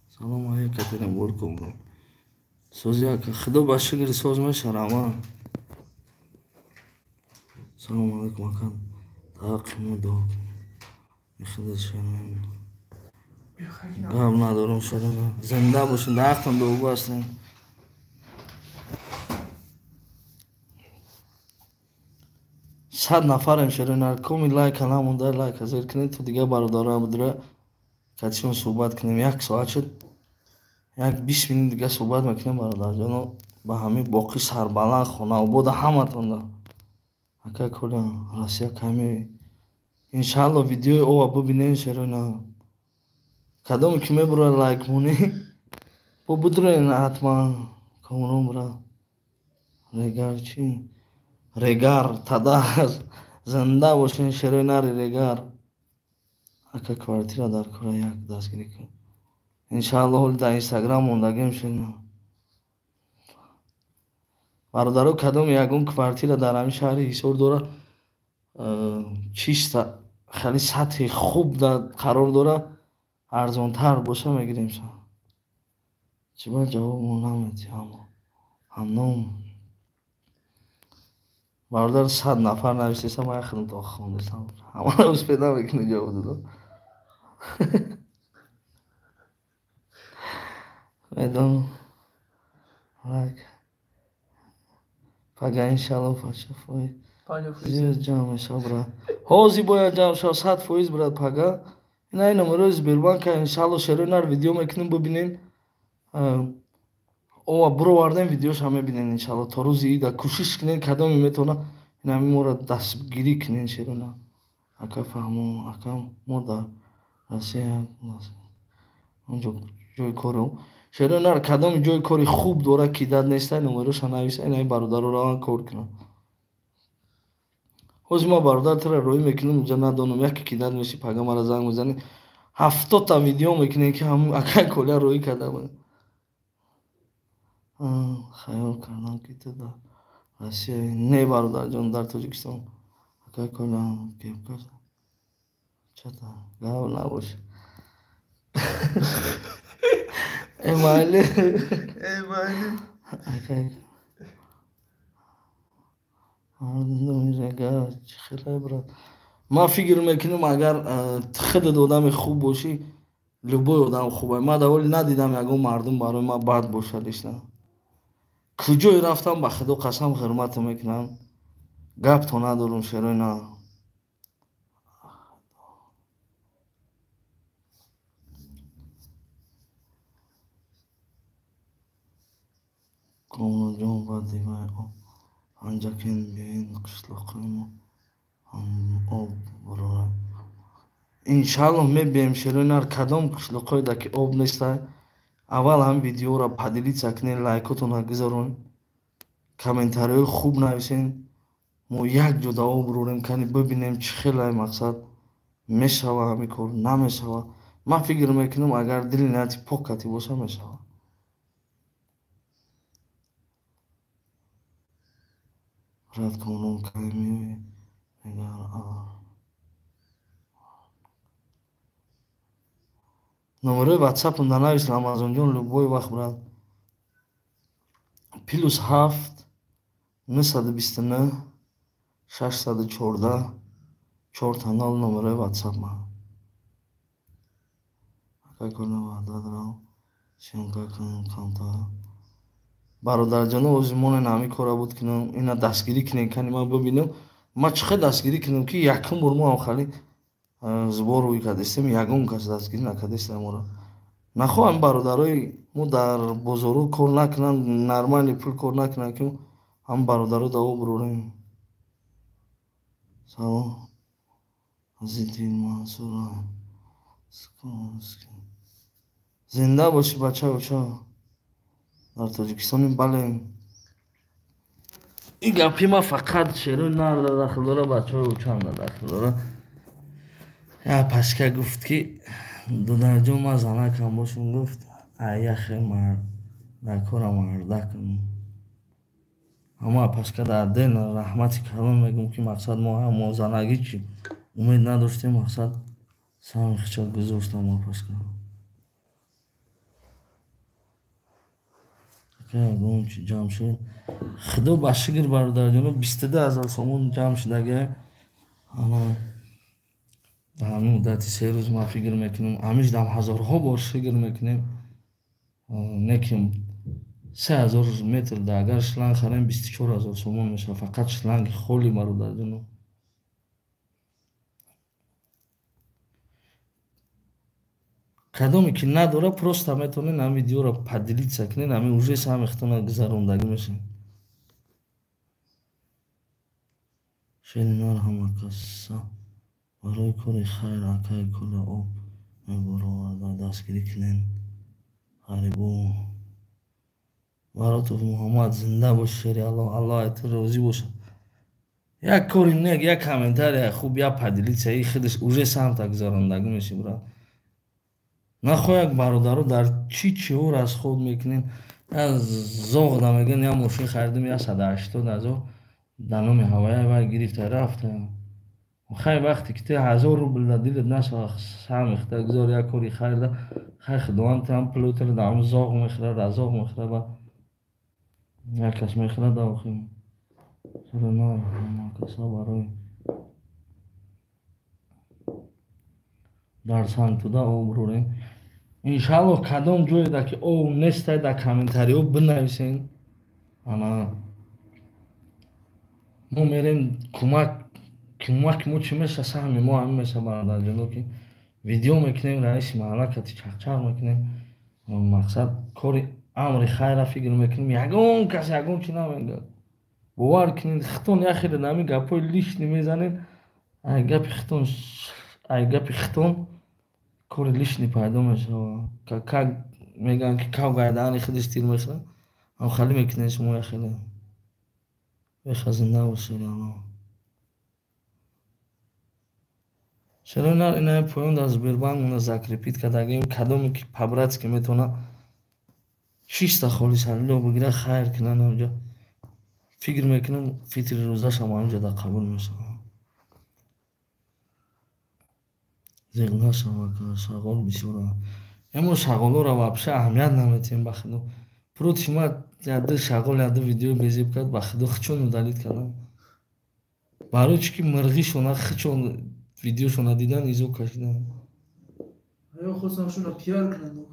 A: سلام علیکم کترین برکم برو سوزی اکا خدا باشی گری سوز میشه اما سلام علیکم اکا تاقیم دو خدا شنیم گام ندارم شده زنده باشین داختم دوگو هستن 100 نفرم شده نرکومی لایک نمونده لایک ازیر کنید تو دیگه برادرها بدره کتشون صحبت کنیم 1 ساعت شد یک 20 منت دیگه صحبت میکنیم برادر جانو با همین باقی سربلند خونه و بود همه تونده اکا کلیم راسیه کمی انشالله ویدیو او ببینین شده نه کدوم که میبره لایک مونی با بدرین حتما کامرون برا ریگر چی ریگر تدار زنده باشین شروع نری ریگر اکا کوارتیرا در کره یک دستگیری کن انشاءالله حال در اینستاگرام موندگیم شد برادرو کدوم یکون کوارتیرا در همین شهر ایسور دوره چیست خیلی سطح خوب در قرار دوره ارزانتر باشه میگیریم شد چی باید جواب نمیدی همون برادر 100 نفر نوشتیستم من خیلی تا خوندستم همه روز پیدا میکنه جواب داده میدونم لایک پگه انشالله پاچه فوی زیاد جمع شا براد حوزی باید جمع شا 100% براد پگه این نمروز بیربان که انشالله شروع نر ویدیو میکنیم ببینین او برو واردن ویدیوش همه بینین انشالله تا روز ایده کوشش کنین کدامی میتونه این همین مورا دستگیری کنین شروع نر اکا فهمون اکا مادر راسیه اونجا جای کارو شروع نر کدام جای کاری خوب دوره کی داد نیسته نمروش نویسه این برادر رو روان کار کنم حوز ما برادر تر روی میکنم اونجا ندانم یکی کی داد میشه پگه مرا زنگ میزنی 70 تا ویدیو میکنه که هم اکا کلا روی کرده بود خیال کردم که تو در راسیه نه برادر جان در تاجیکستان اکا کلا گیب کرد چطور گاو نباشه ایمالی اکا خیلی برات ما فکر میکنم اگر خود آدم خوب باشی لبوی آدم خوبه ما دولی ندیدم یکون مردم برای ما بد باشه دیشتن کجای رفتم به خدا قسم خرمت میکنم گپ تا ندارم شروع نه کاملا جان با دیمه آنجا کن بیاین قشلقیم آب برای انشالله میبیم شروع نر کدام قشلقای دا که آب نیسته اول هم ویدیو را پدیلیت سکنین لایکاتون را گذارون کامنتاری خوب نویسین ما یک جدا آب بروریم کنی ببینیم چه خیلی مقصد میشوه همی کار نمیشوه من فکر میکنم اگر دل نیتی پاکتی باشه میشوه رد کنم کمی اگر номерои ватсапында навис Рамазонҷон любой вақт брат +7 929 614 4 номерои ватсап ма бародарҷоно озимонен ҳами кора буд кинам ина дастгирӣ кинем кани ма бибинам ма чӣ қадр дастгирӣ кинам ки якум бор мо хали зборуи кадестем ягон кас дастгирӣ накадестем мора нахоҳам бародарои мо дар бозору кор накунанд нормали пул кор накунанд ки ҳам бародаро даво бурорем салом азиддин мансура зинда боши бачао ча дар тоҷикистони бале ин гапи ма фақат шерои нарда дахл дора бачао чанда дахл дора я пашка гуфт ки дударҷон ма занакам бошум гуфт яхе мард дар кора мардакам ама пашка дар ден раҳмати калон мегум ки мақсад мо занагӣ чи умед надоштем мақсад сами хичат гузоштам ма пашка чи ҷамъ шуд худо ба шукр бародарҷоно 22,000 сомон ҷамъ шудагия дар ҳамин муддати 3 рӯз ма фикр мекунем ҳамиҷдам ҳазорҳо бор фикр мекунем не ки 3000 метр да агар шланг харем 24,000 сомон мешавад фақат шланги холи бародарҷоно кадоме ки надора просто метавонед ҳам видеоро поделиться кунед ҳамин уже сами хитона гузарондагӣ мешавад шенинар ҳамакаса барои кори хайр акай кӯла об мебароварда дастгирӣ кунем ғарибу баротов муҳаммад зинда бош шери аллоҳ ай ту розӣ бошад як кори нек як комментария хуб як поделиться и худаш уже самта гузарондагӣ меши брат нахоҳ як бародаро дар чӣ расход мекунем зоғ намегӯян я мошин харидем 180,000 дар номи ҳаваевай гирифта рафта хай вақте ки ту 1000 рубл да дилат нашава сами хита гузор як кори хайрда хай худованд там пулотро дар зоғ мехӯрад разоғ мехӯрад ба як кас мехӯрад дар охир каса барои дар сантуда оброрем иншаллоҳ кадом ҷоеда ки об нестай дар комментариҳо бинависен ана мо мерем кӯмак мо чӣ меша саҳми мо ҳамин меша бародарҷоно ки видео мекунем раиси мамлакати чақчақ мекунем мақсад кори амри хайра фикр мекунем ягон кас ягон чӣ намегӯяд бовар кунед хитон яхеле ҳамин гапҳои лишни мезанед ай гапи хитон кори лишни пайдо мешавад как мегӯянд ки кав гайдаани худаш тир мехӯрад авхалӣ мекунед шумо яхеле беха зинда бошед чаро ина поён дар Сбербанк мона закрепит кардагим кадоме ки по-братски метавона чиста холисалло бигира хайр кунад онҷа фикр мекунам фитри рӯзашам онҷа да қабул мешавад зеғ нашава шағол бисёр эмо шағолоро вообще аҳамият наметем ба худо проти ма яду шағол яду видео безеб кард ба худо хичон удалит кардам барои чӣ ки мирғишона хичон видеошона дидан изо кашидам
B: ё хостам шуна пиар кунанд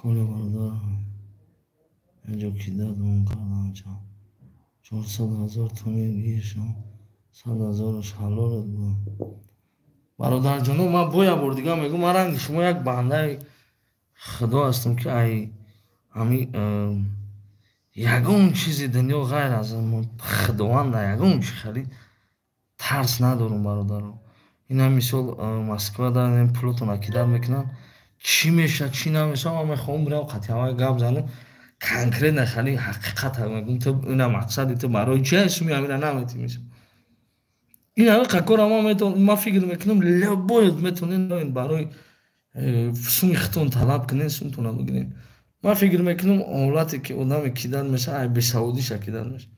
A: коли бародар инҷо ки дадмон кардан 400,000 тумин гиршам 100,000 ҳалолат буд бародарҷоно ман бо як бор дига мегӯм аранги шумо як бандаи худо ҳастам ки ай ҳами ягон чизи дунё ғайр аз худованда ягон чи хали тарс надорум бародаро ина мисол Москва дарем пулотона кидар мекунанд чӣ меша чӣ намеша ман мехоҳам бирам қатъиявай гап занам конкретно хали ҳақиқат мегӯям ту ина мақсади ту барои чи ҳастми ҳамина наметӣ ин ҳамақа кора ман фикр мекунам бояд метавонед барои суми хитон талаб кунед сумтона бигиред من فکر میکنم حالتی که آدم کیدن میشه ای به سعودی شکیدن میشه.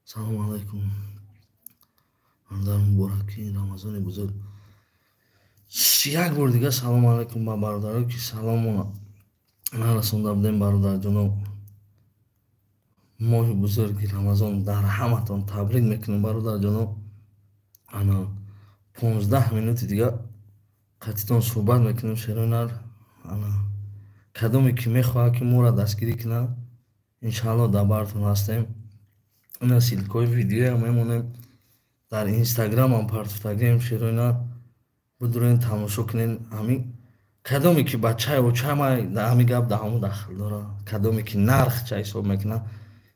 A: سلام علیکم. رمضان مبارکی، رمضان بزرگ. یک بار دیگه سلام علیکم با برادران که سلام نرسونده بودیم برادر جناب. ماه بزرگی رمضان در همتان تبریک میکنم برادر جناب. انا 15 минути دیگه قطعتان صحبت میکنیم شیرینر. انا کدومی که میخواه که مورا دستگیری کنه انشاءالله در براتون هستیم. اینا سیلکای ویدیو هم میمونیم در اینستاگرام هم پارتفتگیم شیرینر. بدورین تماشا کنین. همین کدومی که با چای و چای ما در همین گپ در همون داخل داره. کدومی که نرخ چای حساب میکنه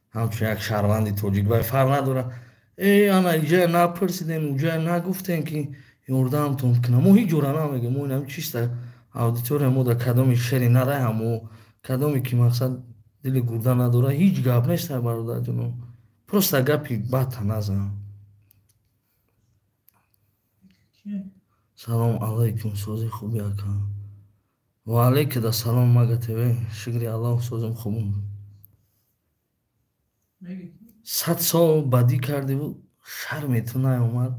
A: همچون یک شهروندی توجیک بای فرق نداره. ای انا اینجا نپرسیدین اونجا نگفتین که یوردام تون کنه. مو هیچ جورا نمیگه. مو اینم چیسته اودیتور مو در کدومی شری نره همو کدومی که مقصد دل گرده نداره هیچ گپ نیست برادر جنو. پروستا گپی بات نزن. سلام علیکم سوزی خوبی اکا. و علیک دا سلام مگه تیوی شکری الله سوزم خوبم. 100 سال بدی کردی بود شرمتون نیامد.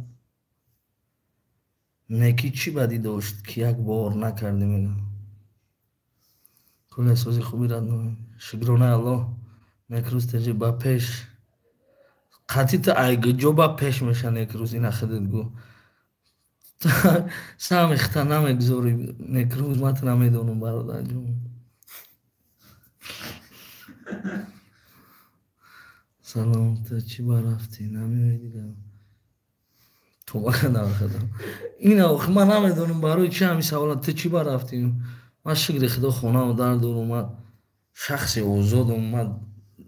A: نیکی چی بدی داشت که یک بار نکردی میگم. کل سوزی خوبی رد نمی شکرانه الله. نیک روز تجی با پیش قطعی تا ایگه جو با پیش میشن نیک روز این اخدت گو سام اختا نمیگذاری نیک روز مات نمیدونم برادر جون. سلام تا چی با رفتی نمیوی دیگه تو باید نخدم این آخه من نمیدونم برای چی همی سوالات تا چی با رفتیم. من شکر خدا خونه در دور اومد شخصی اوزاد اومد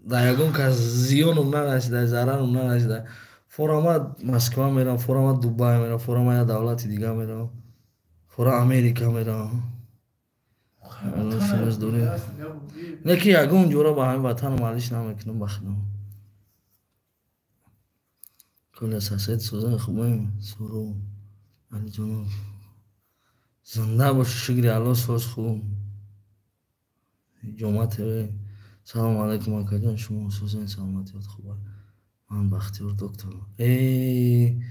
A: در یکون که زیانم نرسیده ضررم نرسیده. فور آمد مسکو میرم، فور آمد دوبای میرم، فور آمد دولتی دیگه میرم، فور امریکا میرم. نکی یکون جورا با همین وطن مالیش نمیکنم بخدم. کل اساسیت سوزن خوبیم سورو علی جانم زنده باش شکری الله سوز خوب جمعت وی. سلام علیکم آقا جان شما سوزن سلامتیات خوبه. من بختیار دکتر. ای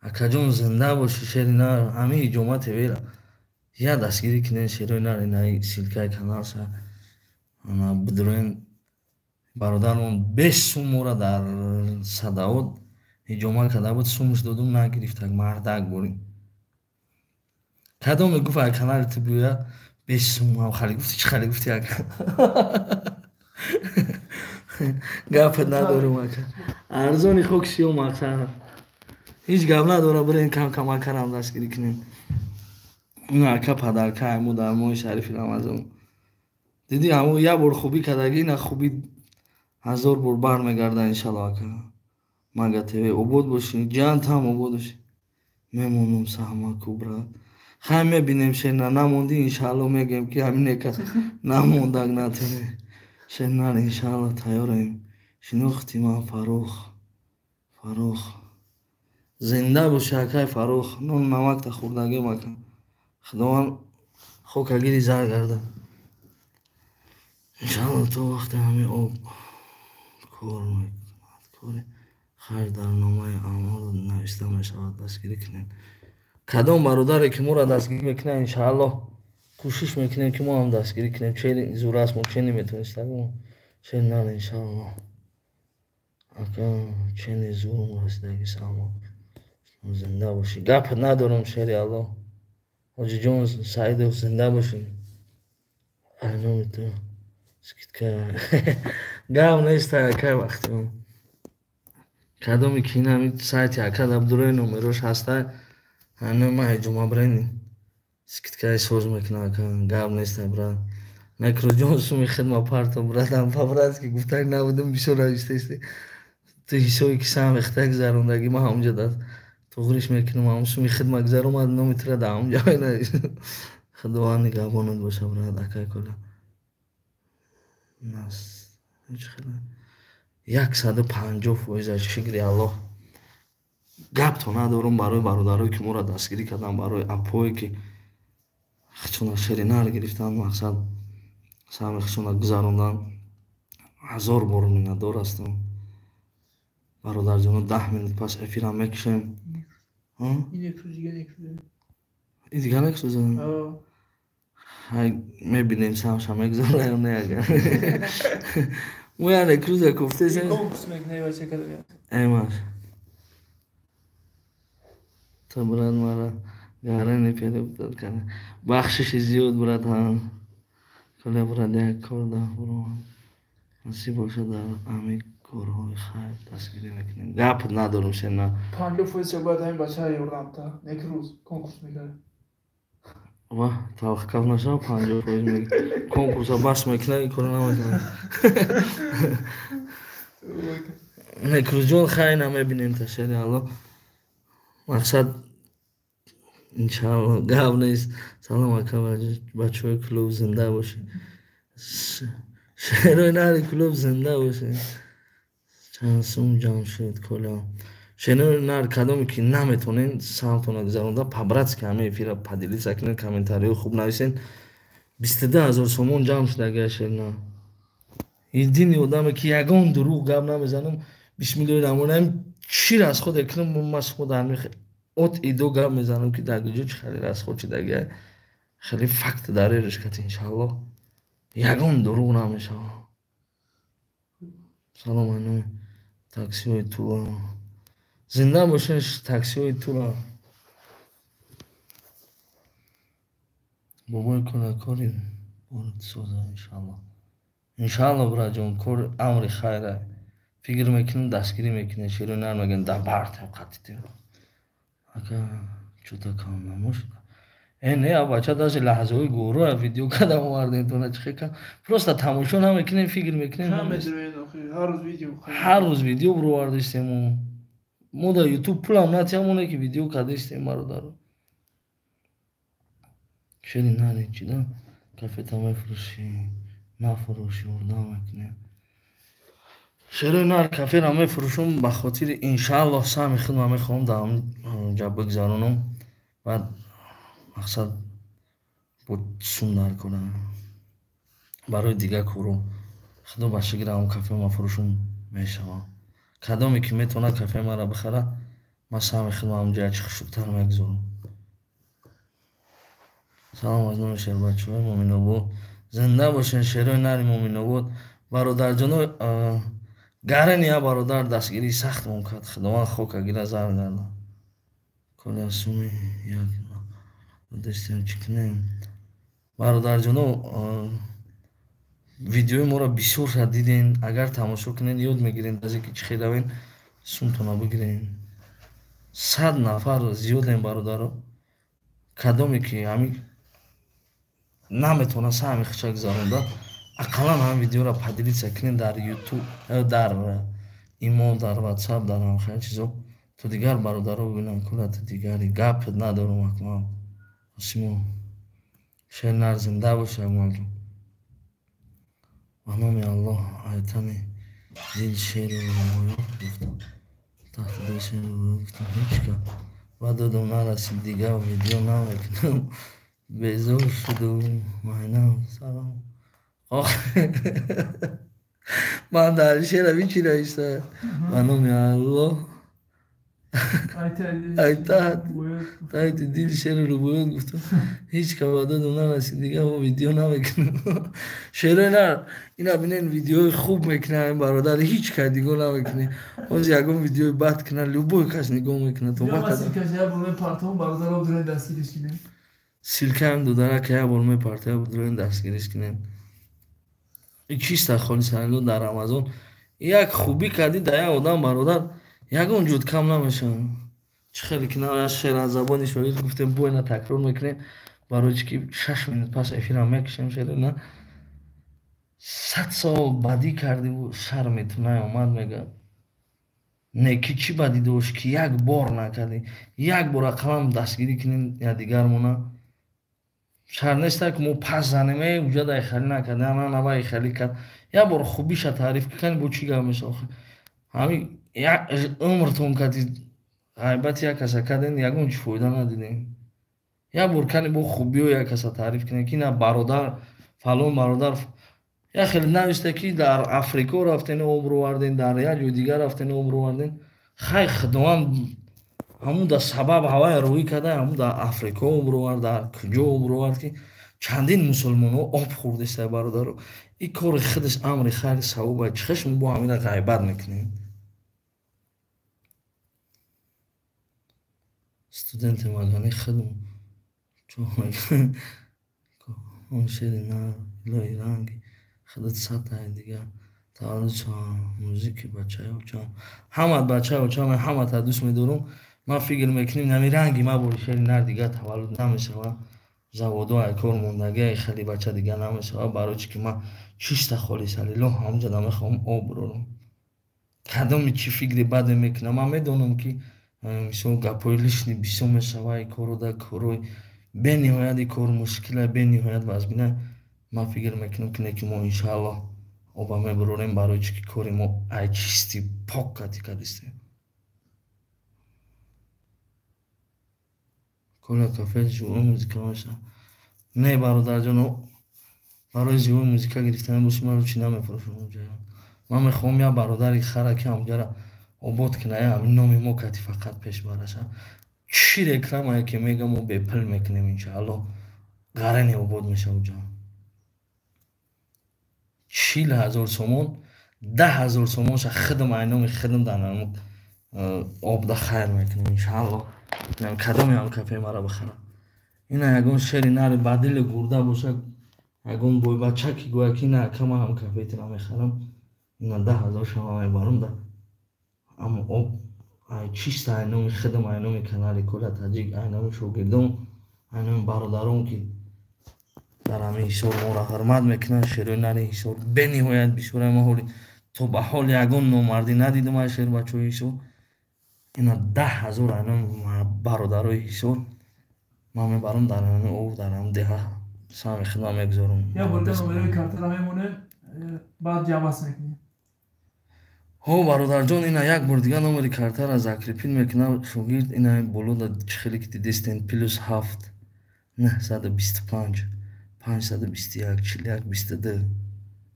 A: آقا جان زنده باش شیرینر همه جمعت وی را یا دستگیری کنین شیرینر اینای سیلکای کانال سا انا بدرین برادرمون 20 سوم مورا در صداوت جمعه کده بود سومش دادم نگرفت مردک بوریم کدام میگفت اگه کانال تو بیاید 20 سوم هم خالی گفتی چه خالی گفتی اگه گفت ندارم اگه ارزانی خوکشی و مقصد هیچ گفت نداره برین کم کم کنم دستگیری کنیم. این اکا پدرکه همو در ماه شریفی رمضان دیدی همو یه بار خوبی کدگی این خوبی 1000 بار برمیگرده انشالله اکا. مگه تیوی عبود باشین جانت هم عبود باشین میمونم سهمه کبرا خیلی میبینیم شیرنا نموندی انشالله میگیم که همینه که نموندک نتونی شیرنا انشالله تیاریم. شناختی من فروخ زنده باشه اکای فروخ نون نمک تا خوردگی مکن خداوند خوکگیری زر گرده انشالله تو وقت همین آب کار میکنه خیر در نامه اعمال نوشته میشود دستگیری کنین. کدام برادری که ما را دستگیری میکنه انشاءالله کوشش میکنیم که ما هم دستگیری کنیم. چه زور است ما چه نمیتونستیم چه نه انشاءالله اکا چه زور رسیدگی ساما زنده باشی گپ ندارم شیری الله حاجی جون سعید زنده باشی نام تو سکت که گپ نیست که وقتی کدامی که این همین سایت یکد عبدالله نومروش هسته هنه ما جمعه برینی سکت که سوز میکنه که گپ نیست برا نکرو جون سومی خدمه پارتا برادم فبرد که گفتن نبودم بیشو رایسته استه تو حسابی که سهم اختک زروندگی ما همونجا داد تو غریش میکنم همون سومی خدمه گذر اومد نمیتره دا همونجا بینه خدوان نگهبانت باشه براد اکای کلا ناس هیچ خیلی 150% шукри Аллоҳ. Гапто надорум барои бародарое ки моро дастгирӣ карданд, барои апое ки хичона шеринар гирифтанд, мақсад сами хичона гузаронданд. 1000 бор миннатдор ҳастам. Бародарҷоно 10 минут пас эфира мекишем. Дигар нексӯзем. Мебинем самша мегзораем не агар. Муяне круза кофтесем. Эмаш. То брат мара гарани перебдад кана. Бахшиши зиёд брат ҳам. Коля брат як кор да бро. Насиб бошад дар ҳамин корҳои хайр дастгирӣ мекунем. Гап надорум сена.
B: 50% бояд ҳамин бачаҳо ёрдамта. Як рӯз конкурс мекардем.
A: Ва таваққаф нашав 50% мег. Конкурса бас мекунем, ин кора намекунем. Некрузҷон хай намебинем та шери Аллоҳ. Мақсад иншаллоҳ гап нест. Салом ака бачаҳои клуб зинда бошед. Шерои нари клуб зинда бошед. Чанд сум Ҷамшед Коля. Шерои нар кадоме ки наметонен самтона гузаронда по-братски ҳамаи эфира падилиса кунед, комментариҳо хуб нависен. 22,000 сомон ҷамъ шуда гашена. Едини одаме ки ягон дурӯғ гап намезанам, бисмиллоҳи рамонам чӣ расход кунам, масхуд амих от идо гап мезанам ки дар куҷо чӣ хеле расход шудагия. Хеле факт дарериш кат иншаллоҳ. Ягон дурӯғ намешава. Салом айно таксиҳои тула. Зинда бошен таксиҳои тула. Бобои кори борд соза иншаллоҳ. Иншаллоҳ браҷон кор амри хайра. Фикр мекунем дастгирӣ мекунем, шерои нар мегӯян да бартем қатитем. Ака чута кам намошуд. Не а бача даже лаҳзаҳои гуроя видео кардам овардем то на чӣ хекам. Просто тамошо намекунем, фикр мекунем. Ҳар рӯз видео буроварда истем. Мо дар ютуб пулам натиҳамоне ки видео карда истем бародаро. Шери нари чида кафета мефурӯшӣ, нафурӯшӣ орда мекунем. Шерои нар кафера мефурӯшам ба хотири иншааллоҳ сами худам мехоҳам дар ҷа бигзаронам. Баъд мақсад бо сум дар кора. Барои дигар кору худо ба шигр ҳам кафе мафурӯшам мешавам. Кадоме ки метавонад кафе мара бихарад, ман сами худам ҷа чӣ хушуктар мегузорам. Салом аз номи шербачаҳои Моминобод. Зинда бошен шерои нари Моминобод. Бародарҷоно гарани я бародар дастгирии сахтмон кард. Худованд хока гира зар гардад. Коля суми як дестем чӣ кунем. Бародарҷоно видеои моро бисёрша диден. Агар тамошо кунед ёд мегирен аз ки чӣ хел равен сумтона бигирен. 100 нафар зиёдем бародаро. Кадоме ки ҳамин наметавонад сами хича гузаронда, ақаллан ҳам видеоро падилиса кунед дар ютуб, дар имо, дар ватсап, дар ҳамхайр чизо. То дигар бародаро бибинам кулати дигари гап надорум акмал. Осимо шер нар зинда боша акмалҷон. Ба номи Аллоҳ айтани дил шеру ҳимоят гуфтам. Тахти дил шеру гуфтам ҳеҷ ка ба додам нарасид дигар видео намекунам. Безор шудум майнам салом. Ман дар шера вичи навишта. Ба номи Аллоҳ айта дил шеру рубоёт гуфтам. Ҳеҷ ка ба додам нарасид дигар видео намекунам. Шерои нар ина бинен видеои хуб мекунам бародар, ҳеҷ ка дигор намекунем. Ҳозир ягон видеои бад кунам любой кас нигоҳ мекунад. Силкаам дударака як бор мепартоя будроен дастгириш кунем. Чиста холисанло дар Рамазон як хубӣ кардӣ дар як одам бародар ягон ҷуд кам намешавад. Чӣ хеле ки навяш шер аз забони шоир гуфтем бойна такрор мекунем барои чӣ ки 6 минут пас эфира мекишем шери на 100 сол бадӣ кардиву шармет наомад мегӯяд. Неки чӣ бадӣ дошт ки як бор накардӣ. Як бор ақаллан дастгирӣ кунем я дигармона. Шар неста ки мо пас занем уҷа дай хали накардем, ана наба хали кард. Я бор хубиша таъриф кани бо чӣ гап меша охир ҳамин умртон кади ғайбати як каса карден ягон чӣ фоида надидем. Як бор кани бо хубиҳо як каса таъриф кунем ки ина бародар фалон бародар я хеле нависте ки дар Африко рафтен обро варден, дар як ҷои дигар рафтен обро варден. Хай худованд ҳамун да сабаб ҳавай рӯӣ карда ҳамун дар Африко обро вард, дар куҷо обро вард ки чандин мусулмонҳо об хӯрдеста бародаро. Ин кори худаш амри хайри савоба. Чӣ хешм бо ҳамина ғайбат мекунем? Студенти магани худм он шери на лои ранги худат сатаи дигар таваллуд чам музики бачаё чам ҳамат бачаё чам ҳамата дӯст медорум. Ман фикр мекунем нами ранги ма бори шери нар дигар таваллуд намешава. Заводу ай кор мондагиаи хеле бача дигар намешава. Барои чӣ ки ман чиста холиса лилло ҳамҷа намехоҳам об бурорам. Кадоми чӣ фикри баде мекунам. Ман медонам ки мисол гапҳои лишни бисёр мешава. И кору да корои бениҳоят и кор мушкила бениҳоят вазбина. Ман фикр мекунам ки не ки мо иншааллоҳ оба мебурорем барои чӣ ки кори мо ай чисти пок кати кадистем. Коля кафе живой музика баша. Не бародарҷон барои живой музика гирифтани боши маро чӣ намефурӯшам онҷаро. Ман мехоҳам як бародари хара ки ҳамҷара обод кунае ҳамин номи мо кати фақат пеш бараша. Чӣ рекламае ки мегӯям мо бепул мекунем иншааллоҳ гарани обод меша онҷа. 40,000 сомон 10,000 сомонша худам ай номи худам дар обда хайр мекунем иншааллоҳ. Кадоми ҳам кафе мара бихарам. Ина ягон шери нари бадили гурда бошад ягон бойбача ки гӯяд ки ина кама ҳам кафетира мехарам. Ина 10,000 шама мебарам да ам об ай чиста ай номи худам ай номи канали Коля Таҷик ай номи шогирдон ай номи бародарон ки дар ҳамин ҳисор моро ҳурмат мекунанд. Шерои нари ҳисор бениҳоят бисёр ма ҳоли то ба ҳол ягон номардӣ надидам ай шер бачаҳои ҳисор. Ина 10,000 ай номи бародарои ҳисор ман мебарам дар ҳамин об дар ҳамин деҳа сами худам мегузорам.
B: Я бурда номераи картора мемоне баъд ҷамъас мекунем.
A: ҳо бародарҷон ина як бор дигар номери картара закрепин мекунам шогирд. Ина болода чӣ хеле ки дидестен +7 925 521 41 22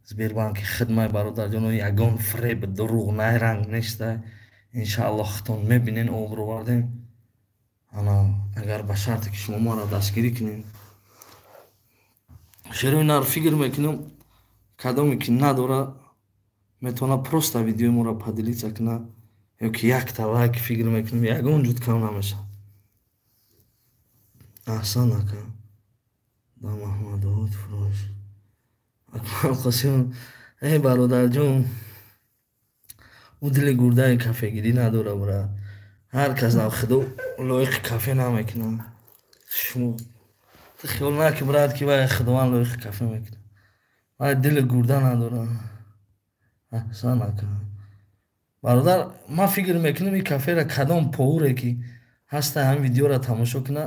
A: Сбербанки хидмаи бародарҷоно ягон фреб дуруғ найранг неста. Иншааллоҳ худтон мебинен обро вардем. Ана агар ба шарте ки шумо маро дастгирӣ кунед. Шерои нар фикр мекунам кадоме ки надора метавона просто видеои моро поделиться куна ё ки якта лайк фикр мекунам ягон ҷуд кам намеша. Аҳсан ака да Маҳмадовод фурӯш Акмал Қосимов эй бародарҷон ӯ дили гурдаи кафегирӣ надора брат. Ҳар кас дар худо лоиқи кафе намекунад. Шумо хиёл накӣ брат ки вай худованд лоиқи кафе мекунад. Вай дили гурда надорад. Аҳсан ака бародар ман фикр мекунам ин кафера кадом поуре ки ҳаста ҳамин видеоро тамошо куна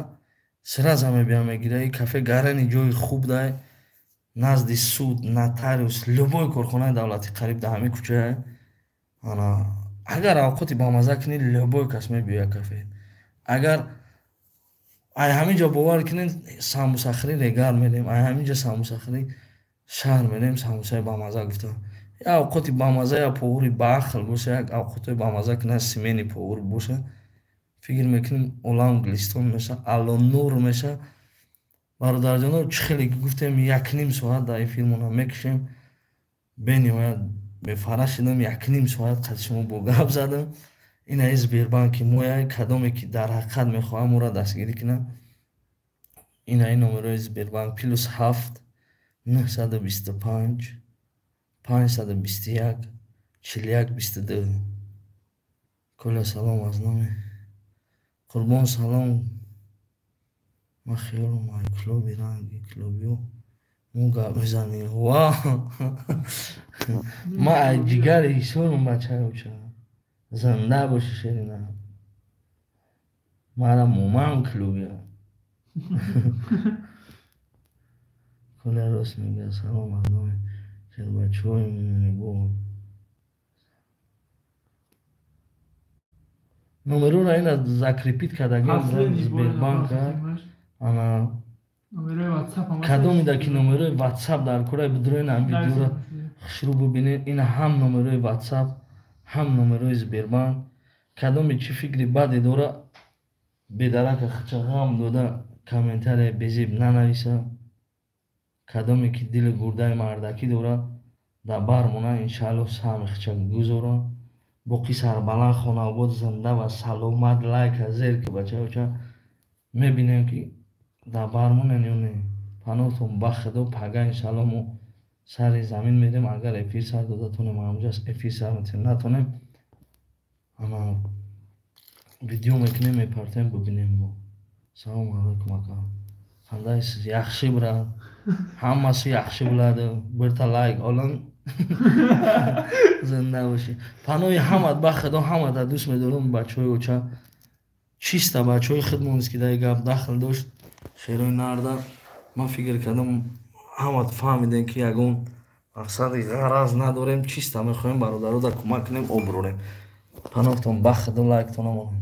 A: сразу мебиям мегира. Ин кафе гарани ҷои хуб дай назди суд нотариус любой корхонаи давлатӣ қариб дар ҳамин кӯчае. Ана агар авқоти бамаза кунед любой кас мебиёяд кафе. Агар ай ҳаминҷа бовар кунед самбусахӯри регар мерем ай ҳаминҷа самбусахӯри шаҳр мерем самбусаи бамаза гуфтам. Я авқоти бамаза я поури баахл боша як авқоти бамаза кунад семени поур боша. Фикр мекунем олам гулистон меша аллонур меша. бародарҷоно чӣ хеле ки гуфтем 1.5 соат дар ин филмона мекушем. Бениҳоят бефара шудам 1.5 соат қади шумо бо гап задам. Ина ин Сбербанки мояй кадоме ки дар ҳақиқат мехоҳам моро дастгирӣ кунад. Ина ин номерои Сбербанк +7 925 521 41 22 Коля салом аз номи Қурбон салом. Ман хиёлам ай клуби ранги клубиё мо гап мезанем. Вау ман ай ҷигари ҳисорам бачаёча занда боши шерина мара момам клубия. Коля рост мегӯяд салом аз номи бачаҳои меҳрибон номероро ина закрепит кардагем Сбербанка ана кадомида ки номерои WhatsApp дар кораи бидроин ам видеоро хушрӯ бубинед ина ҳам номерои WhatsApp ҳам номерои Сбербанк кадоми чӣ фикри баде дора бедарака хача ғам дода комментария безеб нанависа кадоме ки дили гурдаи мардакӣ дора дар бар мона иншааллоҳ саҳми хача гузора боқи сарбаланд хонобод занда ва саломат лайка зер ки бачаҳоча мебинем ки дар бар монен ё не паноҳтон ба худо пага иншааллоҳ мо сари замин мерем агар эфир сар дода тонем ҳамҷас эфир сар метонем натонем ана видео мекунем мепартем бубинем бо салому алайкум ака қандайсиз яхши брат ҳамаси яхши буладу бирта лайк олам зинда бошӣ паноҳи ҳамат ба худо ҳамата дӯст медорам бачаҳои оча чиста бачаҳои худмонист ки дар гап дахл дошт шерои нарда ман фикр кардам ҳамат фаҳмидем ки ягон мақсади ғараз надорем чиста мехоҳем бародарода кӯмак кунем оброрем паноҳтон ба худо лайктон амонат